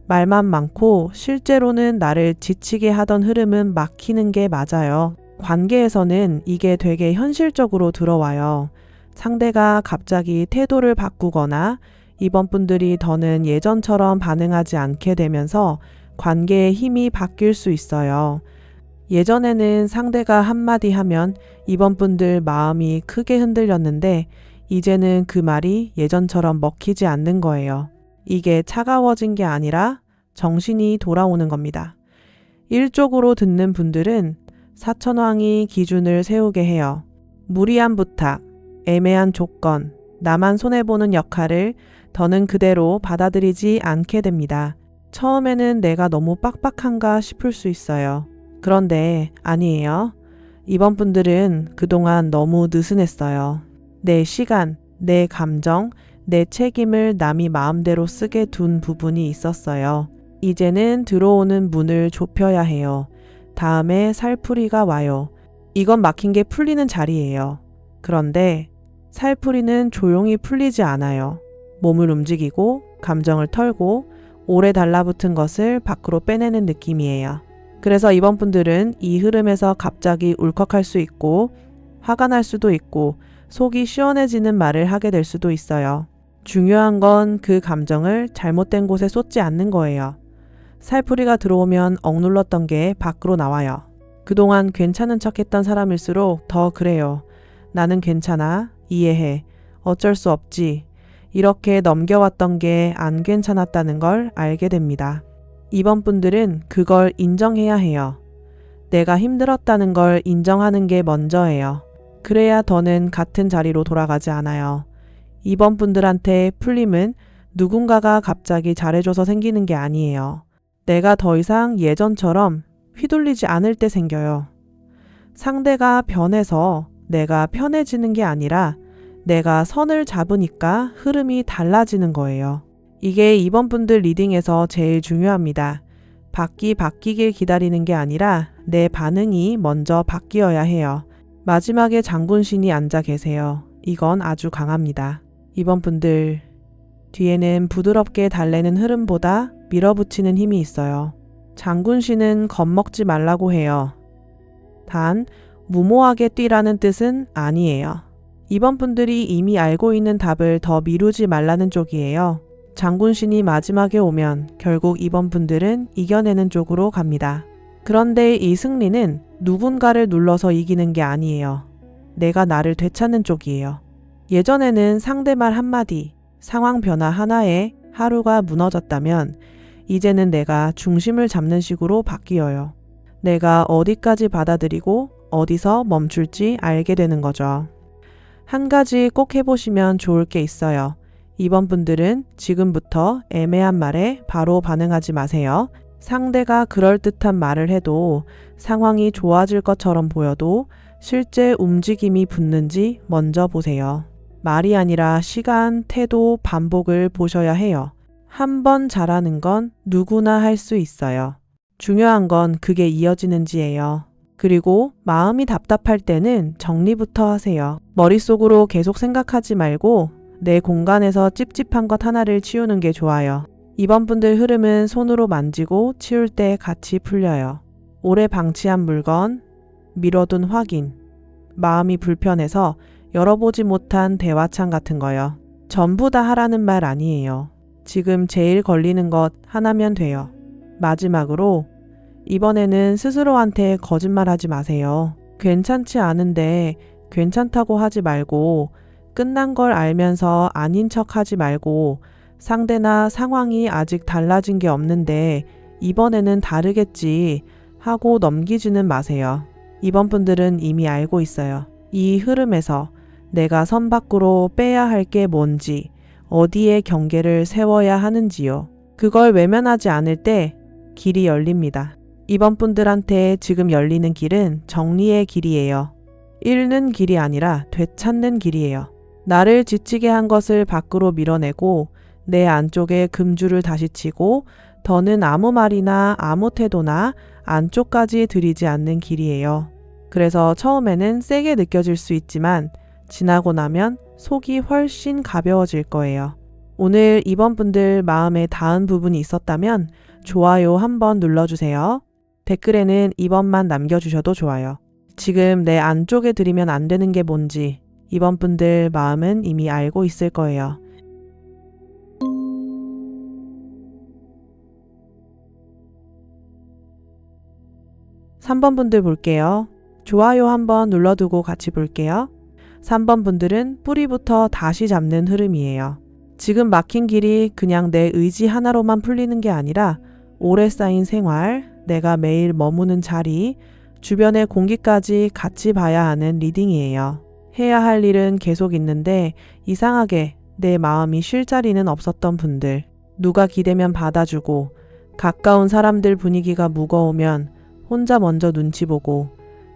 말만 많고 실제로는 나를 지치게 하던 흐름은 막히는 게 맞아요. 관계에서는 이게 되게 현실적으로 들어와요. 상대가 갑자기 태도를 바꾸거나 이번 분들이 더는 예전처럼 반응하지 않게 되면서 관계의 힘이 바뀔 수 있어요. 예전에는 상대가 한마디 하면 이번 분들 마음이 크게 흔들렸는데 이제는 그 말이 예전처럼 먹히지 않는 거예요. 이게 차가워진 게 아니라 정신이 돌아오는 겁니다. 일적으로 듣는 분들은 사천왕이 기준을 세우게 해요. 무리한 부탁, 애매한 조건, 나만 손해보는 역할을 더는 그대로 받아들이지 않게 됩니다. 처음에는 내가 너무 빡빡한가 싶을 수 있어요. 그런데 아니에요. 이번 분들은 그동안 너무 느슨했어요. 내 시간, 내 감정, 내 책임을 남이 마음대로 쓰게 둔 부분이 있었어요. 이제는 들어오는 문을 좁혀야 해요. 다음에 살풀이가 와요. 이건 막힌 게 풀리는 자리예요. 그런데 살풀이는 조용히 풀리지 않아요. 몸을 움직이고 감정을 털고 오래 달라붙은 것을 밖으로 빼내는 느낌이에요. 그래서 이번 분들은 이 흐름에서 갑자기 울컥할 수 있고 화가 날 수도 있고 속이 시원해지는 말을 하게 될 수도 있어요. 중요한 건 그 감정을 잘못된 곳에 쏟지 않는 거예요. 살풀이가 들어오면 억눌렀던 게 밖으로 나와요. 그동안 괜찮은 척 했던 사람일수록 더 그래요. 나는 괜찮아. 이해해. 어쩔 수 없지. 이렇게 넘겨왔던 게 안 괜찮았다는 걸 알게 됩니다. 이번 분들은 그걸 인정해야 해요. 내가 힘들었다는 걸 인정하는 게 먼저예요. 그래야 더는 같은 자리로 돌아가지 않아요. 이번 분들한테 풀림은 누군가가 갑자기 잘해줘서 생기는 게 아니에요. 내가 더 이상 예전처럼 휘둘리지 않을 때 생겨요. 상대가 변해서 내가 편해지는 게 아니라 내가 선을 잡으니까 흐름이 달라지는 거예요. 이게 이번 분들 리딩에서 제일 중요합니다. 바뀌길 기다리는 게 아니라 내 반응이 먼저 바뀌어야 해요. 마지막에 장군신이 앉아 계세요. 이건 아주 강합니다. 이번 분들 뒤에는 부드럽게 달래는 흐름보다 밀어붙이는 힘이 있어요. 장군신은 겁먹지 말라고 해요. 단 무모하게 뛰라는 뜻은 아니에요. 이번 분들이 이미 알고 있는 답을 더 미루지 말라는 쪽이에요. 장군신이 마지막에 오면 결국 이번 분들은 이겨내는 쪽으로 갑니다. 그런데 이 승리는 누군가를 눌러서 이기는 게 아니에요. 내가 나를 되찾는 쪽이에요. 예전에는 상대 말 한마디, 상황 변화 하나에 하루가 무너졌다면 이제는 내가 중심을 잡는 식으로 바뀌어요. 내가 어디까지 받아들이고 어디서 멈출지 알게 되는 거죠. 한 가지 꼭 해보시면 좋을 게 있어요. 이번 분들은 지금부터 애매한 말에 바로 반응하지 마세요. 상대가 그럴듯한 말을 해도 상황이 좋아질 것처럼 보여도 실제 움직임이 붙는지 먼저 보세요. 말이 아니라 시간, 태도, 반복을 보셔야 해요. 한 번 잘하는 건 누구나 할 수 있어요. 중요한 건 그게 이어지는지예요. 그리고 마음이 답답할 때는 정리부터 하세요. 머릿속으로 계속 생각하지 말고 내 공간에서 찝찝한 것 하나를 치우는 게 좋아요. 이번 분들 흐름은 손으로 만지고 치울 때 같이 풀려요. 오래 방치한 물건, 미뤄둔 확인, 마음이 불편해서 열어보지 못한 대화창 같은 거요. 전부 다 하라는 말 아니에요. 지금 제일 걸리는 것 하나면 돼요. 마지막으로 이번에는 스스로한테 거짓말하지 마세요. 괜찮지 않은데 괜찮다고 하지 말고 끝난 걸 알면서 아닌 척 하지 말고 상대나 상황이 아직 달라진 게 없는데 이번에는 다르겠지 하고 넘기지는 마세요. 이번 분들은 이미 알고 있어요. 이 흐름에서 내가 선 밖으로 빼야 할 게 뭔지, 어디에 경계를 세워야 하는지요. 그걸 외면하지 않을 때 길이 열립니다. 이번 분들한테 지금 열리는 길은 정리의 길이에요. 잃는 길이 아니라 되찾는 길이에요. 나를 지치게 한 것을 밖으로 밀어내고 내 안쪽에 금줄을 다시 치고 더는 아무 말이나 아무 태도나 안쪽까지 들이지 않는 길이에요. 그래서 처음에는 세게 느껴질 수 있지만 지나고 나면 속이 훨씬 가벼워질 거예요. 오늘 이번 분들 마음에 닿은 부분이 있었다면 좋아요 한번 눌러주세요. 댓글에는 2번만 남겨주셔도 좋아요. 지금 내 안쪽에 들이면 안 되는 게 뭔지 이번 분들 마음은 이미 알고 있을 거예요. (3번) 분들 볼게요. 좋아요 한번 눌러두고 같이 볼게요. 3번 분들은 뿌리부터 다시 잡는 흐름이에요. 지금 막힌 길이 그냥 내 의지 하나로만 풀리는 게 아니라 오래 쌓인 생활, 내가 매일 머무는 자리, 주변의 공기까지 같이 봐야 하는 리딩이에요. 해야 할 일은 계속 있는데 이상하게 내 마음이 쉴 자리는 없었던 분들, 누가 기대면 받아주고 가까운 사람들 분위기가 무거우면 혼자 먼저 눈치 보고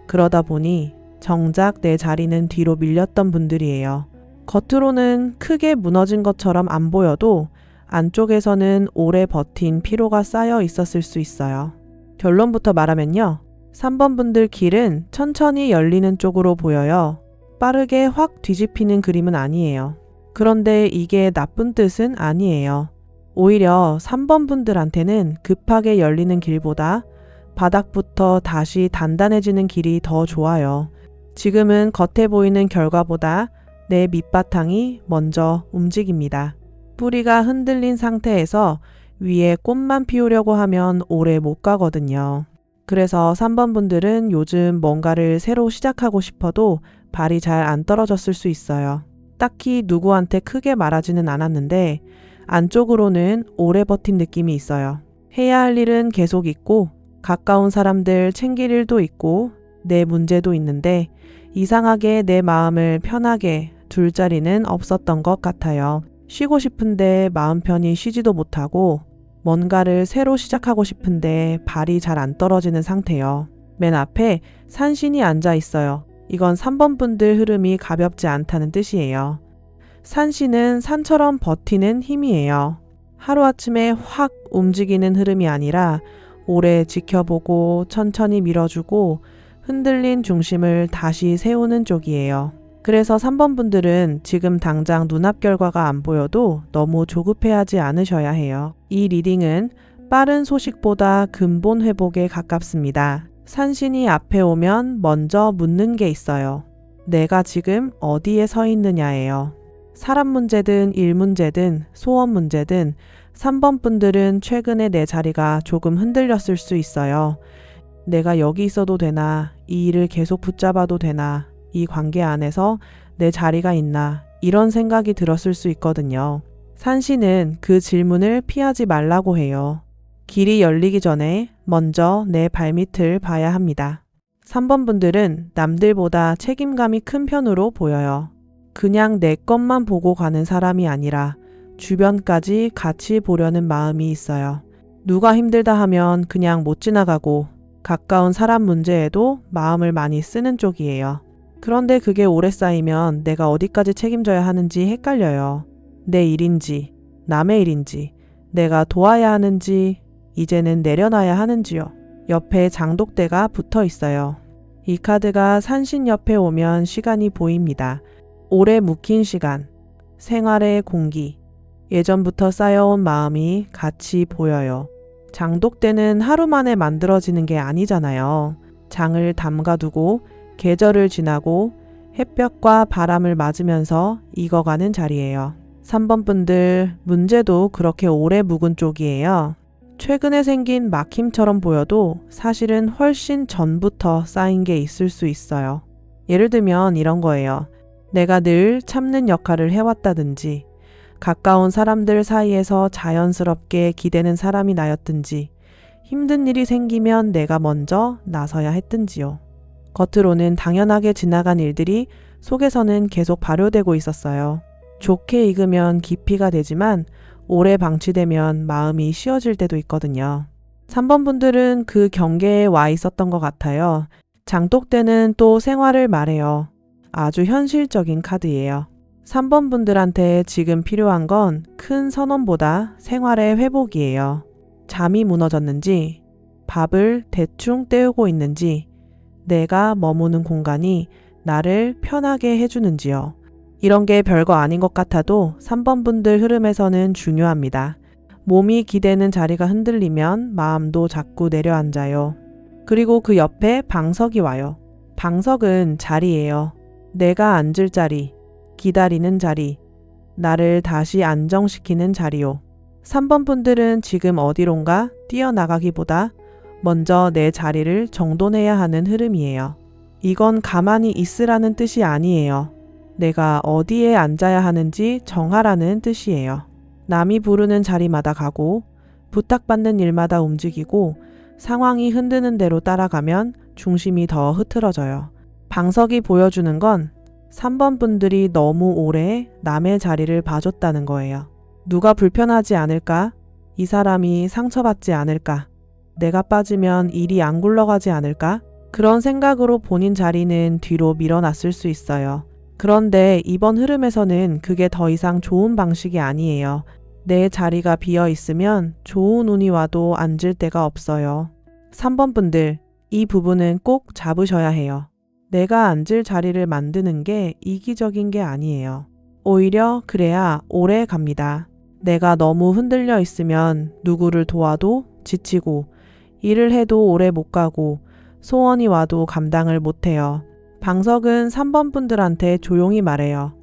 그러다 보니 정작 내 자리는 뒤로 밀렸던 분들이에요. 겉으로는 크게 무너진 것처럼 안 보여도 안쪽에서는 오래 버틴 피로가 쌓여 있었을 수 있어요. 결론부터 말하면요. 3번 분들 길은 천천히 열리는 쪽으로 보여요. 빠르게 확 뒤집히는 그림은 아니에요. 그런데 이게 나쁜 뜻은 아니에요. 오히려 3번 분들한테는 급하게 열리는 길보다 바닥부터 다시 단단해지는 길이 더 좋아요. 지금은 겉에 보이는 결과보다 내 밑바탕이 먼저 움직입니다. 뿌리가 흔들린 상태에서 위에 꽃만 피우려고 하면 오래 못 가거든요. 그래서 3번 분들은 요즘 뭔가를 새로 시작하고 싶어도 발이 잘 안 떨어졌을 수 있어요. 딱히 누구한테 크게 말하지는 않았는데 안쪽으로는 오래 버틴 느낌이 있어요. 해야 할 일은 계속 있고 가까운 사람들 챙길 일도 있고 내 문제도 있는데 이상하게 내 마음을 편하게 둘 자리는 없었던 것 같아요. 쉬고 싶은데 마음 편히 쉬지도 못하고 뭔가를 새로 시작하고 싶은데 발이 잘 안 떨어지는 상태요. 맨 앞에 산신이 앉아 있어요. 이건 3번 분들 흐름이 가볍지 않다는 뜻이에요. 산신은 산처럼 버티는 힘이에요. 하루아침에 확 움직이는 흐름이 아니라 오래 지켜보고 천천히 밀어주고 흔들린 중심을 다시 세우는 쪽이에요. 그래서 3번 분들은 지금 당장 눈앞 결과가 안 보여도 너무 조급해하지 않으셔야 해요. 이 리딩은 빠른 소식보다 근본 회복에 가깝습니다. 산신이 앞에 오면 먼저 묻는 게 있어요. 내가 지금 어디에 서 있느냐예요. 사람 문제든 일 문제든 소원 문제든 3번 분들은 최근에 내 자리가 조금 흔들렸을 수 있어요. 내가 여기 있어도 되나? 이 일을 계속 붙잡아도 되나? 이 관계 안에서 내 자리가 있나? 이런 생각이 들었을 수 있거든요. 산신은 그 질문을 피하지 말라고 해요. 길이 열리기 전에 먼저 내 발밑을 봐야 합니다. 3번 분들은 남들보다 책임감이 큰 편으로 보여요. 그냥 내 것만 보고 가는 사람이 아니라 주변까지 같이 보려는 마음이 있어요. 누가 힘들다 하면 그냥 못 지나가고 가까운 사람 문제에도 마음을 많이 쓰는 쪽이에요. 그런데 그게 오래 쌓이면 내가 어디까지 책임져야 하는지 헷갈려요. 내 일인지, 남의 일인지, 내가 도와야 하는지, 이제는 내려놔야 하는지요. 옆에 장독대가 붙어 있어요. 이 카드가 산신 옆에 오면 시간이 보입니다. 오래 묵힌 시간, 생활의 공기, 예전부터 쌓여온 마음이 같이 보여요. 장독대는 하루 만에 만들어지는 게 아니잖아요. 장을 담가두고 계절을 지나고 햇볕과 바람을 맞으면서 익어가는 자리예요. 3번 분들 문제도 그렇게 오래 묵은 쪽이에요. 최근에 생긴 막힘처럼 보여도 사실은 훨씬 전부터 쌓인 게 있을 수 있어요. 예를 들면 이런 거예요. 내가 늘 참는 역할을 해왔다든지 가까운 사람들 사이에서 자연스럽게 기대는 사람이 나였든지 힘든 일이 생기면 내가 먼저 나서야 했든지요. 겉으로는 당연하게 지나간 일들이 속에서는 계속 발효되고 있었어요. 좋게 익으면 깊이가 되지만 오래 방치되면 마음이 쉬어질 때도 있거든요. 3번 분들은 그 경계에 와 있었던 것 같아요. 장독대는 또 생활을 말해요. 아주 현실적인 카드예요. 3번 분들한테 지금 필요한 건 큰 선언보다 생활의 회복이에요. 잠이 무너졌는지, 밥을 대충 때우고 있는지, 내가 머무는 공간이 나를 편하게 해주는지요. 이런 게 별거 아닌 것 같아도 3번 분들 흐름에서는 중요합니다. 몸이 기대는 자리가 흔들리면 마음도 자꾸 내려앉아요. 그리고 그 옆에 방석이 와요. 방석은 자리예요. 내가 앉을 자리, 기다리는 자리, 나를 다시 안정시키는 자리요. 3번 분들은 지금 어디론가 뛰어나가기보다 먼저 내 자리를 정돈해야 하는 흐름이에요. 이건 가만히 있으라는 뜻이 아니에요. 내가 어디에 앉아야 하는지 정하라는 뜻이에요. 남이 부르는 자리마다 가고 부탁받는 일마다 움직이고 상황이 흔드는 대로 따라가면 중심이 더 흐트러져요. 방석이 보여주는 건 3번 분들이 너무 오래 남의 자리를 봐줬다는 거예요. 누가 불편하지 않을까? 이 사람이 상처받지 않을까? 내가 빠지면 일이 안 굴러가지 않을까? 그런 생각으로 본인 자리는 뒤로 밀어놨을 수 있어요. 그런데 이번 흐름에서는 그게 더 이상 좋은 방식이 아니에요. 내 자리가 비어 있으면 좋은 운이 와도 앉을 데가 없어요. 3번 분들, 이 부분은 꼭 잡으셔야 해요. 내가 앉을 자리를 만드는 게 이기적인 게 아니에요. 오히려 그래야 오래 갑니다. 내가 너무 흔들려 있으면 누구를 도와도 지치고 일을 해도 오래 못 가고 소원이 와도 감당을 못 해요. 방석은 3번 분들한테 조용히 말해요.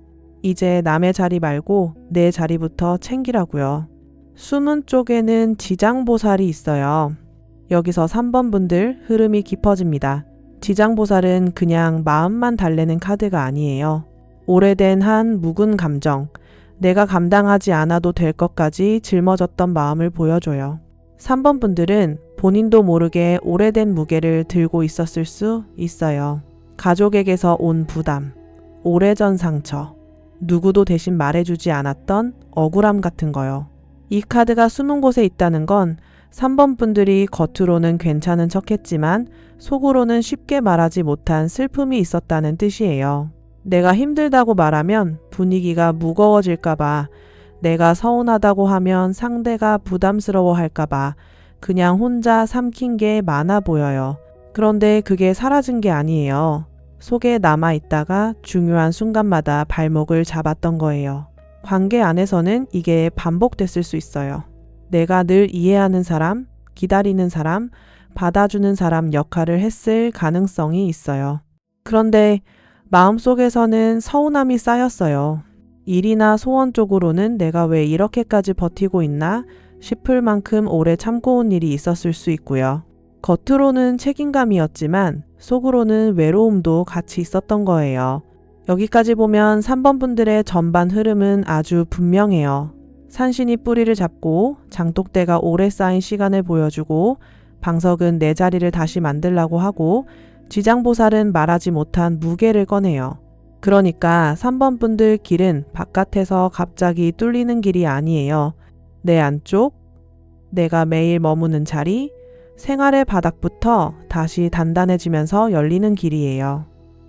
이제 남의 자리 말고 내 자리부터 챙기라고요. 숨은 쪽에는 지장보살이 있어요. 여기서 3번 분들 흐름이 깊어집니다. 지장보살은 그냥 마음만 달래는 카드가 아니에요. 오래된 한 묵은 감정, 내가 감당하지 않아도 될 것까지 짊어졌던 마음을 보여줘요. 3번 분들은 본인도 모르게 오래된 무게를 들고 있었을 수 있어요. 가족에게서 온 부담, 오래전 상처, 누구도 대신 말해주지 않았던 억울함 같은 거요. 이 카드가 숨은 곳에 있다는 건 3번 분들이 겉으로는 괜찮은 척 했지만 속으로는 쉽게 말하지 못한 슬픔이 있었다는 뜻이에요. 내가 힘들다고 말하면 분위기가 무거워질까봐, 내가 서운하다고 하면 상대가 부담스러워 할까봐 그냥 혼자 삼킨 게 많아 보여요. 그런데 그게 사라진 게 아니에요. 속에 남아있다가 중요한 순간마다 발목을 잡았던 거예요. 관계 안에서는 이게 반복됐을 수 있어요. 내가 늘 이해하는 사람, 기다리는 사람, 받아주는 사람 역할을 했을 가능성이 있어요. 그런데 마음속에서는 서운함이 쌓였어요. 일이나 소원 쪽으로는 내가 왜 이렇게까지 버티고 있나 싶을 만큼 오래 참고 온 일이 있었을 수 있고요. 겉으로는 책임감이었지만 속으로는 외로움도 같이 있었던 거예요. 여기까지 보면 3번 분들의 전반 흐름은 아주 분명해요. 산신이 뿌리를 잡고 장독대가 오래 쌓인 시간을 보여주고 방석은 내 자리를 다시 만들라고 하고 지장보살은 말하지 못한 무게를 꺼내요. 그러니까 3번 분들 길은 바깥에서 갑자기 뚫리는 길이 아니에요. 내 안쪽, 내가 매일 머무는 자리, 생활의 바닥부터 다시 단단해지면서 열리는 길이에요.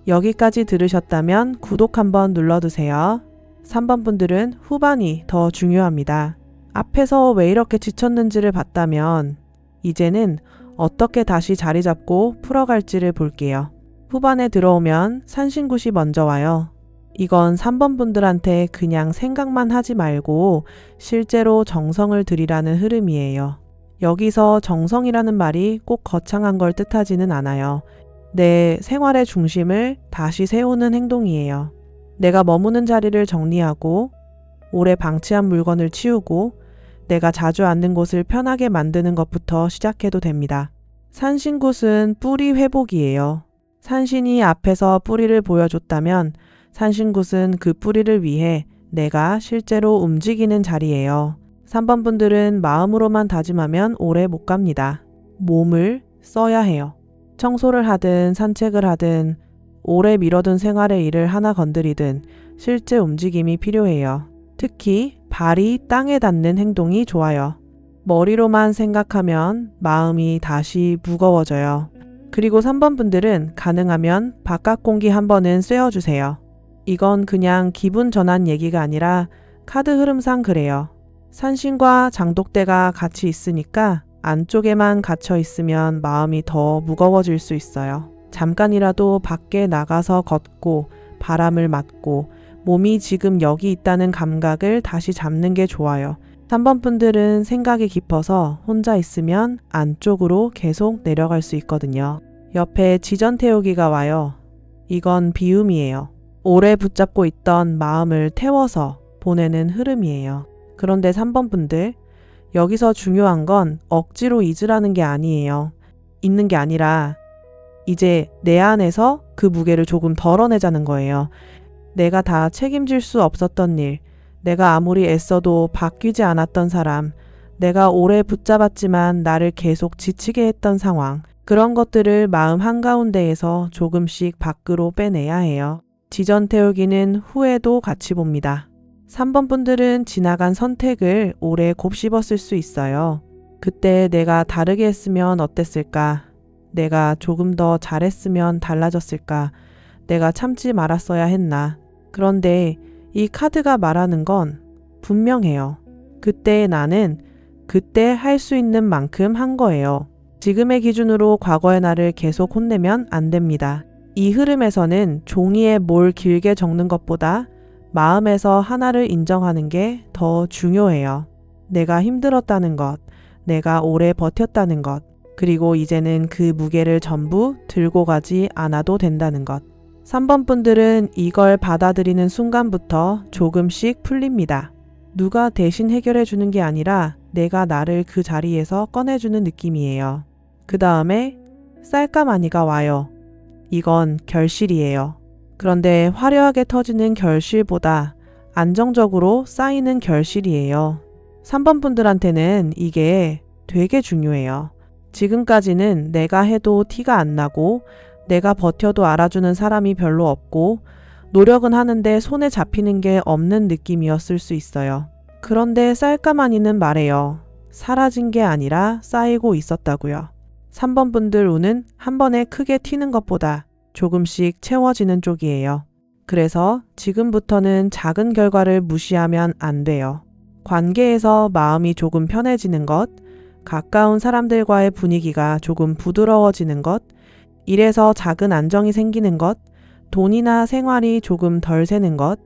여기까지 들으셨다면 구독 한번 눌러두세요. 3번 분들은 후반이 더 중요합니다. 앞에서 왜 이렇게 지쳤는지를 봤다면 이제는 어떻게 다시 자리 잡고 풀어갈지를 볼게요. 후반에 들어오면 산신굿이 먼저 와요. 이건 3번 분들한테 그냥 생각만 하지 말고 실제로 정성을 들이라는 흐름이에요. 여기서 정성이라는 말이 꼭 거창한 걸 뜻하지는 않아요. 내 생활의 중심을 다시 세우는 행동이에요. 내가 머무는 자리를 정리하고 오래 방치한 물건을 치우고 내가 자주 앉는 곳을 편하게 만드는 것부터 시작해도 됩니다. 산신굿은 뿌리 회복이에요. 산신이 앞에서 뿌리를 보여줬다면 산신굿은 그 뿌리를 위해 내가 실제로 움직이는 자리예요. 3번 분들은 마음으로만 다짐하면 오래 못 갑니다. 몸을 써야 해요. 청소를 하든 산책을 하든 오래 미뤄둔 생활의 일을 하나 건드리든 실제 움직임이 필요해요. 특히 발이 땅에 닿는 행동이 좋아요. 머리로만 생각하면 마음이 다시 무거워져요. 그리고 3번 분들은 가능하면 바깥 공기 한 번은 쐬어주세요. 이건 그냥 기분 전환 얘기가 아니라 카드 흐름상 그래요. 산신과 장독대가 같이 있으니까 안쪽에만 갇혀 있으면 마음이 더 무거워질 수 있어요. 잠깐이라도 밖에 나가서 걷고 바람을 맞고 몸이 지금 여기 있다는 감각을 다시 잡는 게 좋아요. 3번 분들은 생각이 깊어서 혼자 있으면 안쪽으로 계속 내려갈 수 있거든요. 옆에 지전 태우기가 와요. 이건 비움이에요. 오래 붙잡고 있던 마음을 태워서 보내는 흐름이에요. 그런데 3번 분들, 여기서 중요한 건 억지로 잊으라는 게 아니에요. 잊는 게 아니라 이제 내 안에서 그 무게를 조금 덜어내자는 거예요. 내가 다 책임질 수 없었던 일, 내가 아무리 애써도 바뀌지 않았던 사람, 내가 오래 붙잡았지만 나를 계속 지치게 했던 상황, 그런 것들을 마음 한가운데에서 조금씩 밖으로 빼내야 해요. 지전 태우기는 후회도 같이 봅니다. 3번 분들은 지나간 선택을 오래 곱씹었을 수 있어요. 그때 내가 다르게 했으면 어땠을까? 내가 조금 더 잘했으면 달라졌을까? 내가 참지 말았어야 했나? 그런데 이 카드가 말하는 건 분명해요. 그때 나는 그때 할 수 있는 만큼 한 거예요. 지금의 기준으로 과거의 나를 계속 혼내면 안 됩니다. 이 흐름에서는 종이에 뭘 길게 적는 것보다 마음에서 하나를 인정하는 게 더 중요해요. 내가 힘들었다는 것, 내가 오래 버텼다는 것, 그리고 이제는 그 무게를 전부 들고 가지 않아도 된다는 것. 3번 분들은 이걸 받아들이는 순간부터 조금씩 풀립니다. 누가 대신 해결해 주는 게 아니라 내가 나를 그 자리에서 꺼내주는 느낌이에요. 그 다음에 쌀까마니가 와요. 이건 결실이에요. 그런데 화려하게 터지는 결실보다 안정적으로 쌓이는 결실이에요. 3번 분들한테는 이게 되게 중요해요. 지금까지는 내가 해도 티가 안 나고 내가 버텨도 알아주는 사람이 별로 없고 노력은 하는데 손에 잡히는 게 없는 느낌이었을 수 있어요. 그런데 쌀까마니는 말해요. 사라진 게 아니라 쌓이고 있었다고요. 3번 분들 운은 한 번에 크게 튀는 것보다 조금씩 채워지는 쪽이에요. 그래서 지금부터는 작은 결과를 무시하면 안 돼요. 관계에서 마음이 조금 편해지는 것, 가까운 사람들과의 분위기가 조금 부드러워지는 것, 일에서 작은 안정이 생기는 것, 돈이나 생활이 조금 덜 새는 것,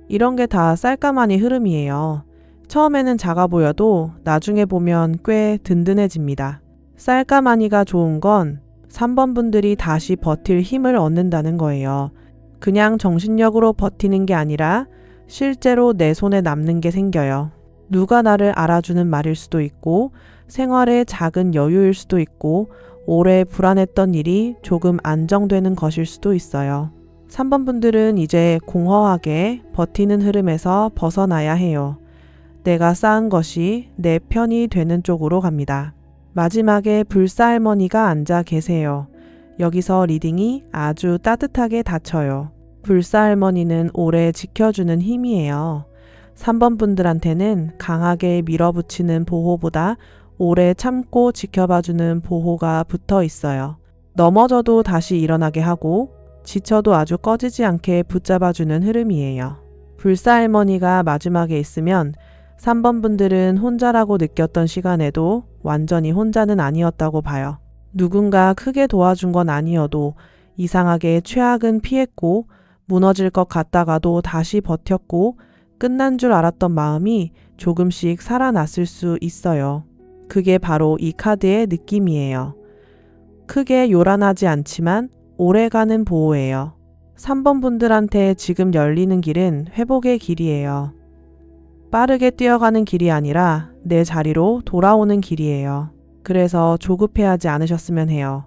이런 게 다 쌀까마니 흐름이에요. 처음에는 작아 보여도 나중에 보면 꽤 든든해집니다. 쌀까마니가 좋은 건 3번 분들이 다시 버틸 힘을 얻는다는 거예요. 그냥 정신력으로 버티는 게 아니라 실제로 내 손에 남는 게 생겨요. 누가 나를 알아주는 말일 수도 있고 생활의 작은 여유일 수도 있고 오래 불안했던 일이 조금 안정되는 것일 수도 있어요. 3번 분들은 이제 공허하게 버티는 흐름에서 벗어나야 해요. 내가 쌓은 것이 내 편이 되는 쪽으로 갑니다. 마지막에 불사할머니가 앉아 계세요. 여기서 리딩이 아주 따뜻하게 닫혀요. 불사할머니는 오래 지켜주는 힘이에요. 3번 분들한테는 강하게 밀어붙이는 보호보다 오래 참고 지켜봐주는 보호가 붙어 있어요. 넘어져도 다시 일어나게 하고 지쳐도 아주 꺼지지 않게 붙잡아주는 흐름이에요. 불사할머니가 마지막에 있으면 3번 분들은 혼자라고 느꼈던 시간에도 완전히 혼자는 아니었다고 봐요. 누군가 크게 도와준 건 아니어도 이상하게 최악은 피했고 무너질 것 같다가도 다시 버텼고 끝난 줄 알았던 마음이 조금씩 살아났을 수 있어요. 그게 바로 이 카드의 느낌이에요. 크게 요란하지 않지만 오래가는 보호예요. 3번 분들한테 지금 열리는 길은 회복의 길이에요. 빠르게 뛰어가는 길이 아니라 내 자리로 돌아오는 길이에요. 그래서 조급해하지 않으셨으면 해요.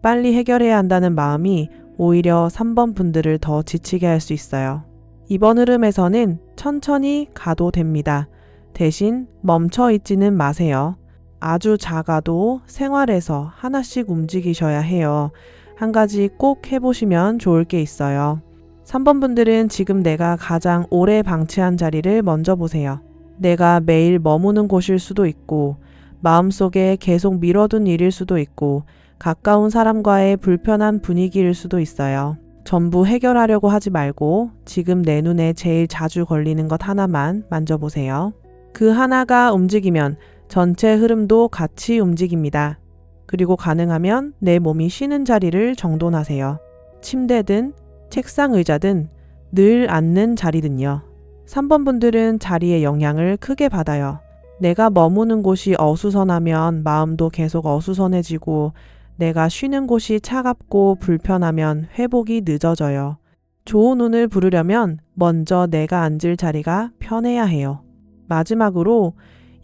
빨리 해결해야 한다는 마음이 오히려 3번 분들을 더 지치게 할 수 있어요. 이번 흐름에서는 천천히 가도 됩니다. 대신 멈춰 있지는 마세요. 아주 작아도 생활에서 하나씩 움직이셔야 해요. 한 가지 꼭 해보시면 좋을 게 있어요. 3번 분들은 지금 내가 가장 오래 방치한 자리를 먼저 보세요. 내가 매일 머무는 곳일 수도 있고 마음속에 계속 미뤄둔 일일 수도 있고 가까운 사람과의 불편한 분위기일 수도 있어요. 전부 해결하려고 하지 말고 지금 내 눈에 제일 자주 걸리는 것 하나만 만져보세요. 그 하나가 움직이면 전체 흐름도 같이 움직입니다. 그리고 가능하면 내 몸이 쉬는 자리를 정돈하세요. 침대든 책상 의자든 늘 앉는 자리든요. 3번 분들은 자리의 영향을 크게 받아요. 내가 머무는 곳이 어수선하면 마음도 계속 어수선해지고 내가 쉬는 곳이 차갑고 불편하면 회복이 늦어져요. 좋은 운을 부르려면 먼저 내가 앉을 자리가 편해야 해요. 마지막으로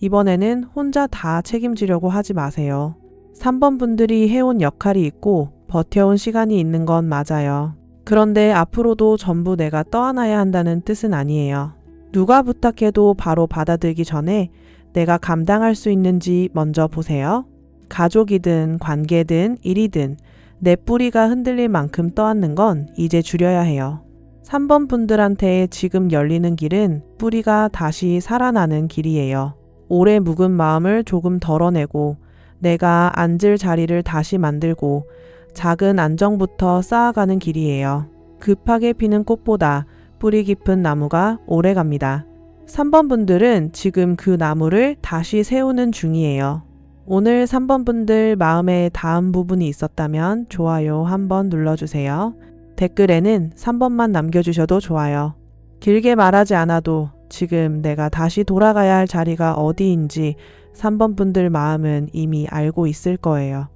이번에는 혼자 다 책임지려고 하지 마세요. 3번 분들이 해온 역할이 있고 버텨온 시간이 있는 건 맞아요. 그런데 앞으로도 전부 내가 떠안아야 한다는 뜻은 아니에요. 누가 부탁해도 바로 받아들기 전에 내가 감당할 수 있는지 먼저 보세요. 가족이든 관계든 일이든 내 뿌리가 흔들릴 만큼 떠안는 건 이제 줄여야 해요. 3번 분들한테 지금 열리는 길은 뿌리가 다시 살아나는 길이에요. 오래 묵은 마음을 조금 덜어내고 내가 앉을 자리를 다시 만들고 작은 안정부터 쌓아가는 길이에요. 급하게 피는 꽃보다 뿌리 깊은 나무가 오래 갑니다. 3번 분들은 지금 그 나무를 다시 세우는 중이에요. 오늘 3번 분들 마음에 닿은 부분이 있었다면 좋아요 한번 눌러주세요. 댓글에는 3번만 남겨주셔도 좋아요. 길게 말하지 않아도 지금 내가 다시 돌아가야 할 자리가 어디인지 3번 분들 마음은 이미 알고 있을 거예요.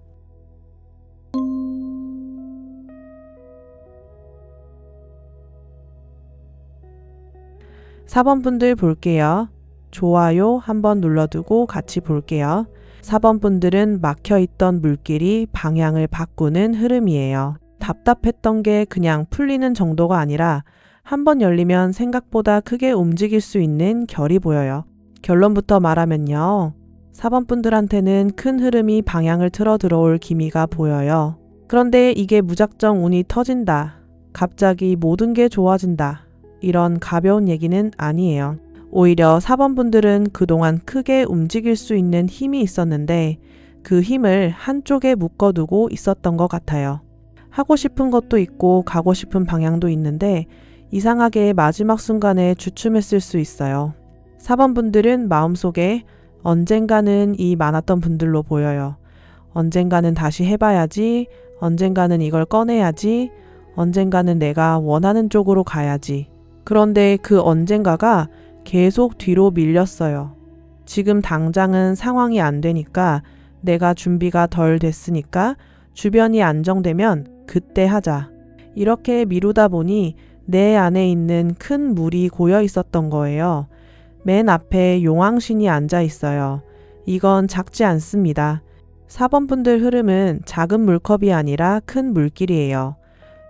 (4번) 분들 볼게요. 좋아요 한번 눌러두고 같이 볼게요. 4번 분들은 막혀있던 물길이 방향을 바꾸는 흐름이에요. 답답했던 게 그냥 풀리는 정도가 아니라 한번 열리면 생각보다 크게 움직일 수 있는 결이 보여요. 결론부터 말하면요. 4번 분들한테는 큰 흐름이 방향을 틀어 들어올 기미가 보여요. 그런데 이게 무작정 운이 터진다. 갑자기 모든 게 좋아진다. 이런 가벼운 얘기는 아니에요. 오히려 4번 분들은 그동안 크게 움직일 수 있는 힘이 있었는데 그 힘을 한쪽에 묶어두고 있었던 것 같아요. 하고 싶은 것도 있고 가고 싶은 방향도 있는데 이상하게 마지막 순간에 주춤했을 수 있어요. 4번 분들은 마음속에 언젠가는 이 많았던 분들로 보여요. 언젠가는 다시 해봐야지, 언젠가는 이걸 꺼내야지, 언젠가는 내가 원하는 쪽으로 가야지. 그런데 그 언젠가가 계속 뒤로 밀렸어요. 지금 당장은 상황이 안 되니까 내가 준비가 덜 됐으니까 주변이 안정되면 그때 하자. 이렇게 미루다 보니 내 안에 있는 큰 물이 고여 있었던 거예요. 맨 앞에 용왕신이 앉아 있어요. 이건 작지 않습니다. 4번 분들 흐름은 작은 물컵이 아니라 큰 물길이에요.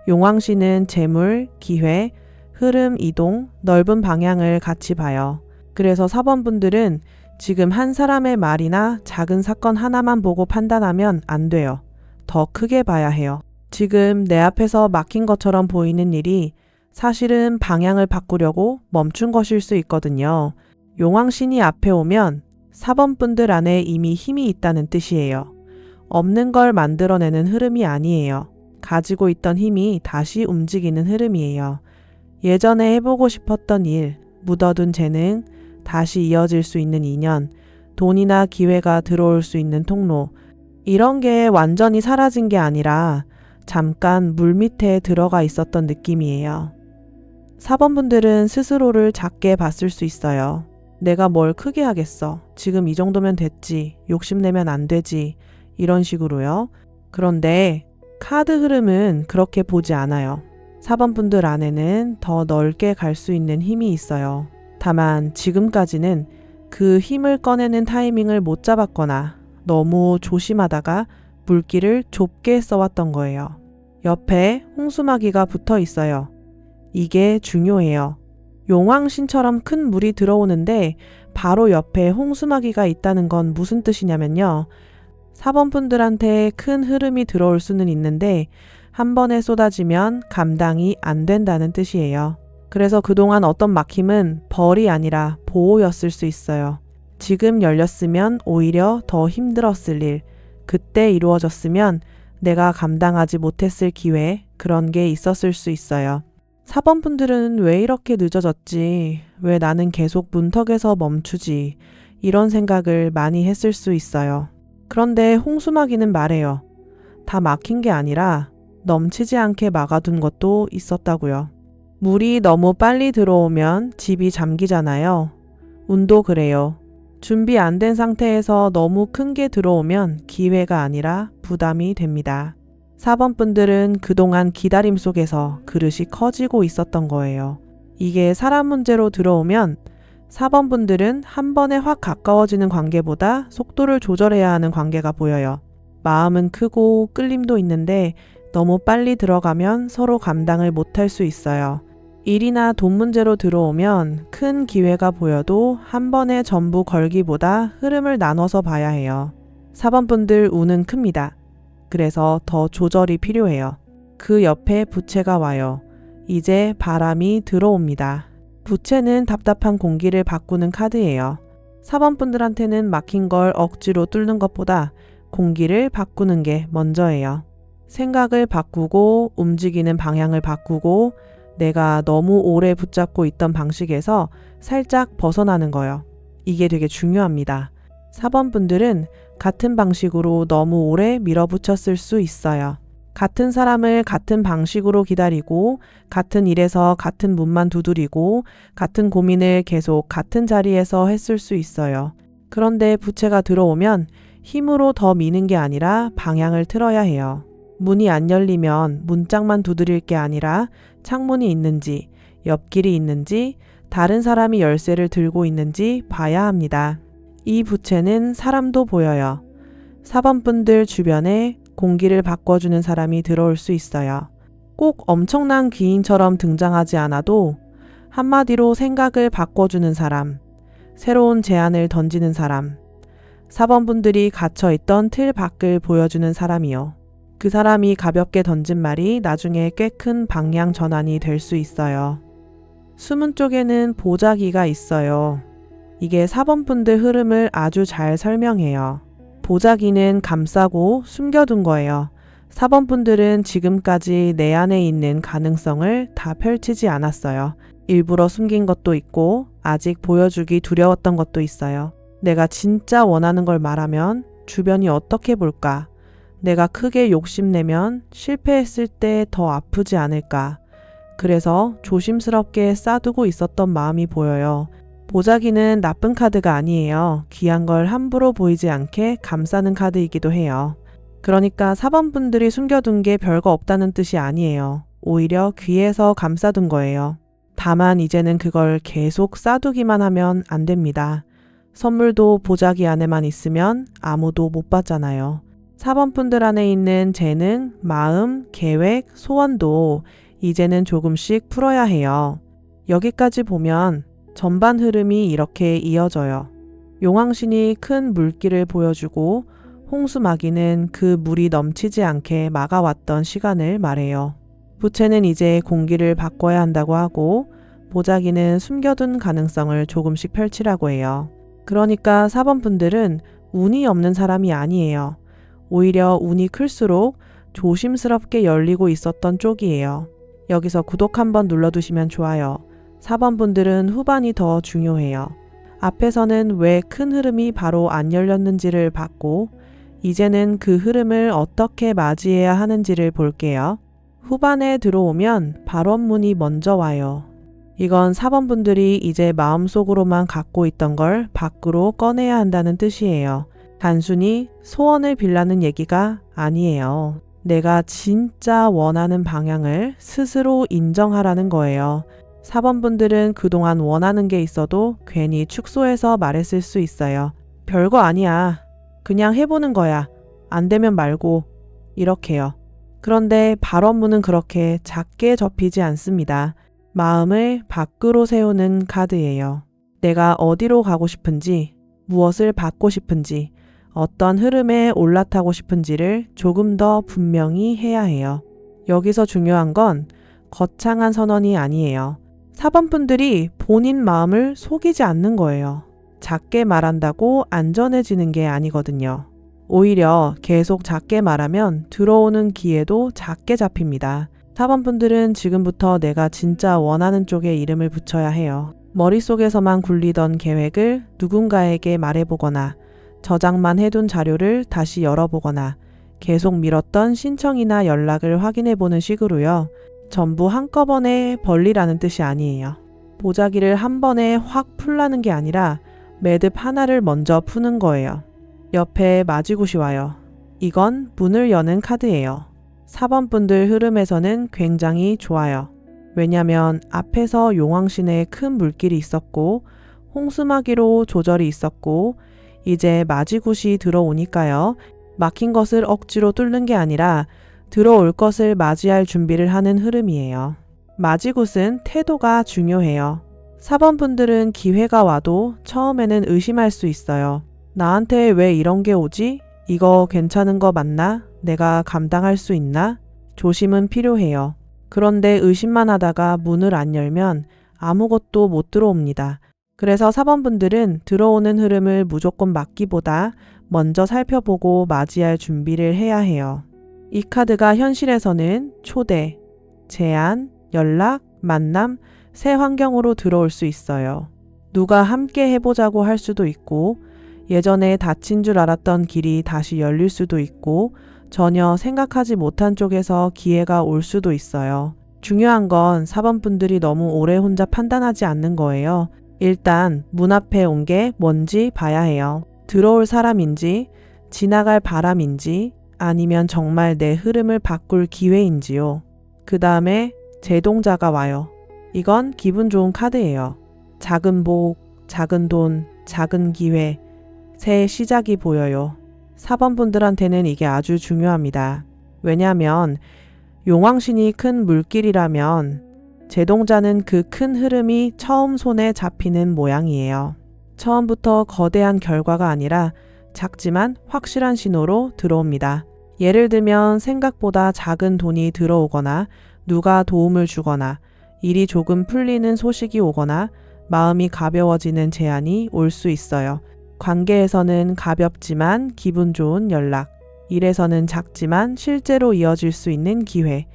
용왕신은 재물, 기회, 흐름, 이동, 넓은 방향을 같이 봐요. 그래서 4번 분들은 지금 한 사람의 말이나 작은 사건 하나만 보고 판단하면 안 돼요. 더 크게 봐야 해요. 지금 내 앞에서 막힌 것처럼 보이는 일이 사실은 방향을 바꾸려고 멈춘 것일 수 있거든요. 용왕신이 앞에 오면 4번 분들 안에 이미 힘이 있다는 뜻이에요. 없는 걸 만들어내는 흐름이 아니에요. 가지고 있던 힘이 다시 움직이는 흐름이에요. 예전에 해보고 싶었던 일, 묻어둔 재능, 다시 이어질 수 있는 인연, 돈이나 기회가 들어올 수 있는 통로, 이런 게 완전히 사라진 게 아니라 잠깐 물밑에 들어가 있었던 느낌이에요. 4번 분들은 스스로를 작게 봤을 수 있어요. 내가 뭘 크게 하겠어. 지금 이 정도면 됐지. 욕심내면 안 되지. 이런 식으로요. 그런데 카드 흐름은 그렇게 보지 않아요. 4번 분들 안에는 더 넓게 갈 수 있는 힘이 있어요. 다만 지금까지는 그 힘을 꺼내는 타이밍을 못 잡았거나 너무 조심하다가 물길을 좁게 써왔던 거예요. 옆에 홍수마귀가 붙어 있어요. 이게 중요해요. 용왕신처럼 큰 물이 들어오는데 바로 옆에 홍수마귀가 있다는 건 무슨 뜻이냐면요. 4번 분들한테 큰 흐름이 들어올 수는 있는데 한 번에 쏟아지면 감당이 안 된다는 뜻이에요. 그래서 그동안 어떤 막힘은 벌이 아니라 보호였을 수 있어요. 지금 열렸으면 오히려 더 힘들었을 일, 그때 이루어졌으면 내가 감당하지 못했을 기회, 그런 게 있었을 수 있어요. 4번 분들은 왜 이렇게 늦어졌지? 왜 나는 계속 문턱에서 멈추지? 이런 생각을 많이 했을 수 있어요. 그런데 홍수마귀는 말해요. 다 막힌 게 아니라 넘치지 않게 막아둔 것도 있었다고요. 물이 너무 빨리 들어오면 집이 잠기잖아요. 운도 그래요. 준비 안 된 상태에서 너무 큰 게 들어오면 기회가 아니라 부담이 됩니다. 4번 분들은 그동안 기다림 속에서 그릇이 커지고 있었던 거예요. 이게 사람 문제로 들어오면 4번 분들은 한 번에 확 가까워지는 관계보다 속도를 조절해야 하는 관계가 보여요. 마음은 크고 끌림도 있는데 너무 빨리 들어가면 서로 감당을 못할 수 있어요. 일이나 돈 문제로 들어오면 큰 기회가 보여도 한 번에 전부 걸기보다 흐름을 나눠서 봐야 해요. 4번 분들 운은 큽니다. 그래서 더 조절이 필요해요. 그 옆에 부채가 와요. 이제 바람이 들어옵니다. 부채는 답답한 공기를 바꾸는 카드예요. 4번 분들한테는 막힌 걸 억지로 뚫는 것보다 공기를 바꾸는 게 먼저예요. 생각을 바꾸고 움직이는 방향을 바꾸고 내가 너무 오래 붙잡고 있던 방식에서 살짝 벗어나는 거요. 이게 되게 중요합니다. 4번 분들은 같은 방식으로 너무 오래 밀어붙였을 수 있어요. 같은 사람을 같은 방식으로 기다리고 같은 일에서 같은 문만 두드리고 같은 고민을 계속 같은 자리에서 했을 수 있어요. 그런데 부채가 들어오면 힘으로 더 미는 게 아니라 방향을 틀어야 해요. 문이 안 열리면 문짝만 두드릴 게 아니라 창문이 있는지, 옆길이 있는지, 다른 사람이 열쇠를 들고 있는지 봐야 합니다. 이 부채는 사람도 보여요. 4번 분들 주변에 공기를 바꿔주는 사람이 들어올 수 있어요. 꼭 엄청난 귀인처럼 등장하지 않아도 한마디로 생각을 바꿔주는 사람, 새로운 제안을 던지는 사람, 4번 분들이 갇혀있던 틀 밖을 보여주는 사람이요. 그 사람이 가볍게 던진 말이 나중에 꽤 큰 방향 전환이 될 수 있어요. 수문 쪽에는 보자기가 있어요. 이게 4번 분들 흐름을 아주 잘 설명해요. 보자기는 감싸고 숨겨둔 거예요. 4번 분들은 지금까지 내 안에 있는 가능성을 다 펼치지 않았어요. 일부러 숨긴 것도 있고 아직 보여주기 두려웠던 것도 있어요. 내가 진짜 원하는 걸 말하면 주변이 어떻게 볼까? 내가 크게 욕심내면 실패했을 때 더 아프지 않을까? 그래서 조심스럽게 싸두고 있었던 마음이 보여요. 보자기는 나쁜 카드가 아니에요. 귀한 걸 함부로 보이지 않게 감싸는 카드이기도 해요. 그러니까 4번 분들이 숨겨둔 게 별거 없다는 뜻이 아니에요. 오히려 귀해서 감싸둔 거예요. 다만 이제는 그걸 계속 싸두기만 하면 안 됩니다. 선물도 보자기 안에만 있으면 아무도 못 받잖아요. 4번 분들 안에 있는 재능, 마음, 계획, 소원도 이제는 조금씩 풀어야 해요. 여기까지 보면 전반 흐름이 이렇게 이어져요. 용왕신이 큰 물길을 보여주고 홍수마귀는 그 물이 넘치지 않게 막아왔던 시간을 말해요. 부채는 이제 공기를 바꿔야 한다고 하고 보자기는 숨겨둔 가능성을 조금씩 펼치라고 해요. 그러니까 4번 분들은 운이 없는 사람이 아니에요. 오히려 운이 클수록 조심스럽게 열리고 있었던 쪽이에요. 여기서 구독 한번 눌러두시면 좋아요. 4번 분들은 후반이 더 중요해요. 앞에서는 왜 큰 흐름이 바로 안 열렸는지를 봤고 이제는 그 흐름을 어떻게 맞이해야 하는지를 볼게요. 후반에 들어오면 발원문이 먼저 와요. 이건 4번 분들이 이제 마음속으로만 갖고 있던 걸 밖으로 꺼내야 한다는 뜻이에요. 단순히 소원을 빌라는 얘기가 아니에요. 내가 진짜 원하는 방향을 스스로 인정하라는 거예요. 4번 분들은 그동안 원하는 게 있어도 괜히 축소해서 말했을 수 있어요. 별거 아니야. 그냥 해보는 거야. 안 되면 말고. 이렇게요. 그런데 발원문은 그렇게 작게 접히지 않습니다. 마음을 밖으로 세우는 카드예요. 내가 어디로 가고 싶은지, 무엇을 받고 싶은지, 어떤 흐름에 올라타고 싶은지를 조금 더 분명히 해야 해요. 여기서 중요한 건 거창한 선언이 아니에요. 4번 분들이 본인 마음을 속이지 않는 거예요. 작게 말한다고 안전해지는 게 아니거든요. 오히려 계속 작게 말하면 들어오는 기회도 작게 잡힙니다. 4번 분들은 지금부터 내가 진짜 원하는 쪽에 이름을 붙여야 해요. 머릿속에서만 굴리던 계획을 누군가에게 말해보거나 저장만 해둔 자료를 다시 열어보거나 계속 미뤘던 신청이나 연락을 확인해보는 식으로요. 전부 한꺼번에 벌리라는 뜻이 아니에요. 보자기를 한 번에 확 풀라는 게 아니라 매듭 하나를 먼저 푸는 거예요. 옆에 마지굿이 와요. 이건 문을 여는 카드예요. 4번 분들 흐름에서는 굉장히 좋아요. 왜냐면 앞에서 용왕신의 큰 물길이 있었고 홍수마귀로 조절이 있었고 이제 마지굿이 들어오니까요. 막힌 것을 억지로 뚫는 게 아니라 들어올 것을 맞이할 준비를 하는 흐름이에요. 마지굿은 태도가 중요해요. 4번 분들은 기회가 와도 처음에는 의심할 수 있어요. 나한테 왜 이런 게 오지? 이거 괜찮은 거 맞나? 내가 감당할 수 있나? 조심은 필요해요. 그런데 의심만 하다가 문을 안 열면 아무것도 못 들어옵니다. 그래서 4번 분들은 들어오는 흐름을 무조건 막기보다 먼저 살펴보고 맞이할 준비를 해야 해요. 이 카드가 현실에서는 초대, 제안, 연락, 만남, 새 환경으로 들어올 수 있어요. 누가 함께 해보자고 할 수도 있고, 예전에 닫힌 줄 알았던 길이 다시 열릴 수도 있고, 전혀 생각하지 못한 쪽에서 기회가 올 수도 있어요. 중요한 건 4번 분들이 너무 오래 혼자 판단하지 않는 거예요. 일단 문 앞에 온 게 뭔지 봐야 해요. 들어올 사람인지, 지나갈 바람인지, 아니면 정말 내 흐름을 바꿀 기회인지요. 그 다음에 제동자가 와요. 이건 기분 좋은 카드예요. 작은 복, 작은 돈, 작은 기회, 새 시작이 보여요. 4번 분들한테는 이게 아주 중요합니다. 왜냐하면 용왕신이 큰 물길이라면 제동자는 그 큰 흐름이 처음 손에 잡히는 모양이에요. 처음부터 거대한 결과가 아니라 작지만 확실한 신호로 들어옵니다. 예를 들면 생각보다 작은 돈이 들어오거나 누가 도움을 주거나 일이 조금 풀리는 소식이 오거나 마음이 가벼워지는 제안이 올 수 있어요. 관계에서는 가볍지만 기분 좋은 연락, 일에서는 작지만 실제로 이어질 수 있는 기회,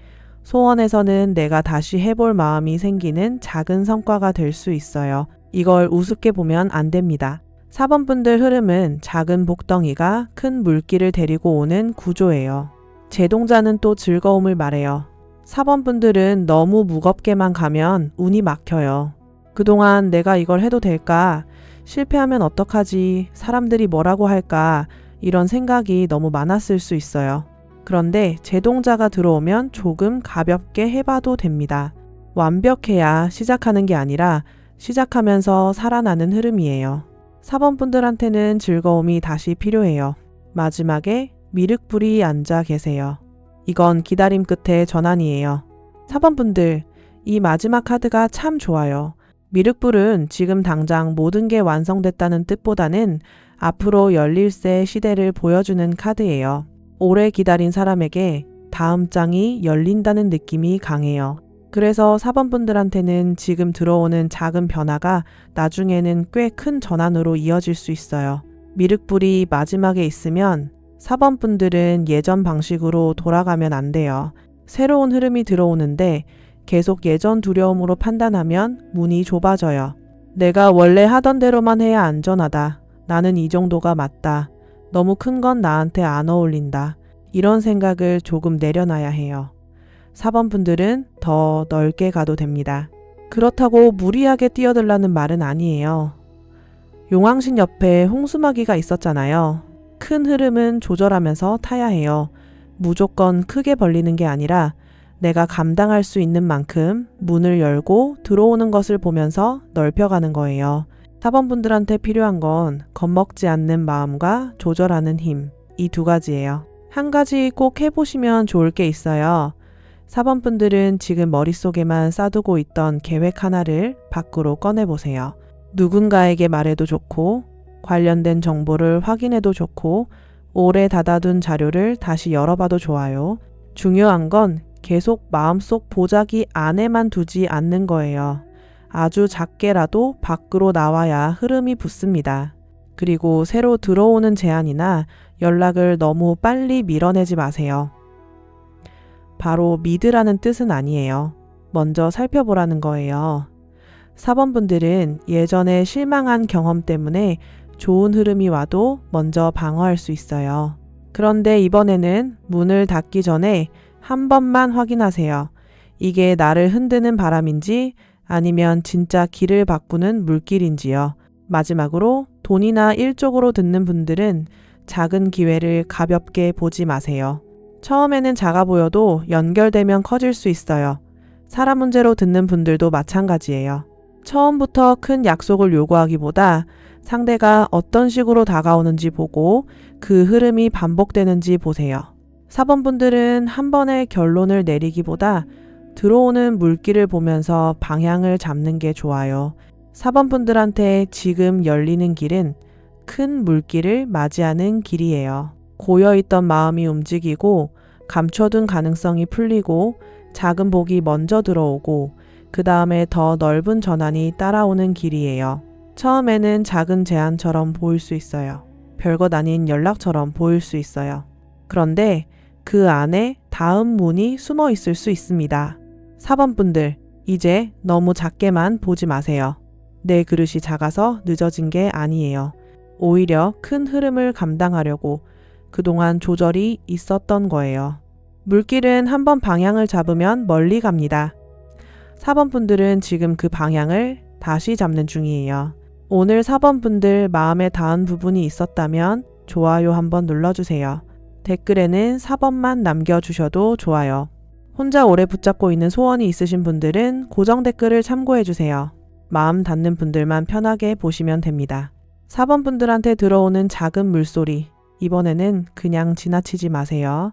소원에서는 내가 다시 해볼 마음이 생기는 작은 성과가 될 수 있어요. 이걸 우습게 보면 안 됩니다. 4번 분들 흐름은 작은 복덩이가 큰 물길을 데리고 오는 구조예요. 제동자는 또 즐거움을 말해요. 4번 분들은 너무 무겁게만 가면 운이 막혀요. 그동안 내가 이걸 해도 될까? 실패하면 어떡하지? 사람들이 뭐라고 할까? 이런 생각이 너무 많았을 수 있어요. 그런데 제동자가 들어오면 조금 가볍게 해봐도 됩니다. 완벽해야 시작하는 게 아니라 시작하면서 살아나는 흐름이에요. 4번 분들한테는 즐거움이 다시 필요해요. 마지막에 미륵불이 앉아 계세요. 이건 기다림 끝의 전환이에요. 4번 분들, 이 마지막 카드가 참 좋아요. 미륵불은 지금 당장 모든 게 완성됐다는 뜻보다는 앞으로 열릴 새 시대를 보여주는 카드예요. 오래 기다린 사람에게 다음 장이 열린다는 느낌이 강해요. 그래서 4번 분들한테는 지금 들어오는 작은 변화가 나중에는 꽤 큰 전환으로 이어질 수 있어요. 미륵불이 마지막에 있으면 4번 분들은 예전 방식으로 돌아가면 안 돼요. 새로운 흐름이 들어오는데 계속 예전 두려움으로 판단하면 문이 좁아져요. 내가 원래 하던 대로만 해야 안전하다. 나는 이 정도가 맞다. 너무 큰 건 나한테 안 어울린다. 이런 생각을 조금 내려놔야 해요. 4번 분들은 더 넓게 가도 됩니다. 그렇다고 무리하게 뛰어들라는 말은 아니에요. 용왕신 옆에 홍수마귀가 있었잖아요. 큰 흐름은 조절하면서 타야 해요. 무조건 크게 벌리는 게 아니라 내가 감당할 수 있는 만큼 문을 열고 들어오는 것을 보면서 넓혀가는 거예요. 4번 분들한테 필요한 건 겁먹지 않는 마음과 조절하는 힘, 이 두 가지예요. 한 가지 꼭 해보시면 좋을 게 있어요. 4번 분들은 지금 머릿속에만 싸두고 있던 계획 하나를 밖으로 꺼내보세요. 누군가에게 말해도 좋고, 관련된 정보를 확인해도 좋고, 오래 닫아둔 자료를 다시 열어봐도 좋아요. 중요한 건 계속 마음속 보자기 안에만 두지 않는 거예요. 아주 작게라도 밖으로 나와야 흐름이 붙습니다. 그리고 새로 들어오는 제안이나 연락을 너무 빨리 밀어내지 마세요. 바로 믿으라는 뜻은 아니에요. 먼저 살펴보라는 거예요. 4번 분들은 예전에 실망한 경험 때문에 좋은 흐름이 와도 먼저 방어할 수 있어요. 그런데 이번에는 문을 닫기 전에 한 번만 확인하세요. 이게 나를 흔드는 바람인지 아니면 진짜 길을 바꾸는 물길인지요. 마지막으로 돈이나 일 쪽으로 듣는 분들은 작은 기회를 가볍게 보지 마세요. 처음에는 작아 보여도 연결되면 커질 수 있어요. 사람 문제로 듣는 분들도 마찬가지예요. 처음부터 큰 약속을 요구하기보다 상대가 어떤 식으로 다가오는지 보고 그 흐름이 반복되는지 보세요. 4번 분들은 한 번에 결론을 내리기보다 들어오는 물길을 보면서 방향을 잡는 게 좋아요. 4번 분들한테 지금 열리는 길은 큰 물길을 맞이하는 길이에요. 고여있던 마음이 움직이고 감춰둔 가능성이 풀리고 작은 복이 먼저 들어오고 그 다음에 더 넓은 전환이 따라오는 길이에요. 처음에는 작은 제안처럼 보일 수 있어요. 별것 아닌 연락처럼 보일 수 있어요. 그런데 그 안에 다음 문이 숨어 있을 수 있습니다. 4번 분들, 이제 너무 작게만 보지 마세요. 내 그릇이 작아서 늦어진 게 아니에요. 오히려 큰 흐름을 감당하려고 그동안 조절이 있었던 거예요. 물길은 한번 방향을 잡으면 멀리 갑니다. 4번 분들은 지금 그 방향을 다시 잡는 중이에요. 오늘 4번 분들 마음에 닿은 부분이 있었다면 좋아요 한번 눌러주세요. 댓글에는 4번만 남겨주셔도 좋아요. 혼자 오래 붙잡고 있는 소원이 있으신 분들은 고정 댓글을 참고해주세요. 마음 닿는 분들만 편하게 보시면 됩니다. 4번 분들한테 들어오는 작은 물소리, 이번에는 그냥 지나치지 마세요.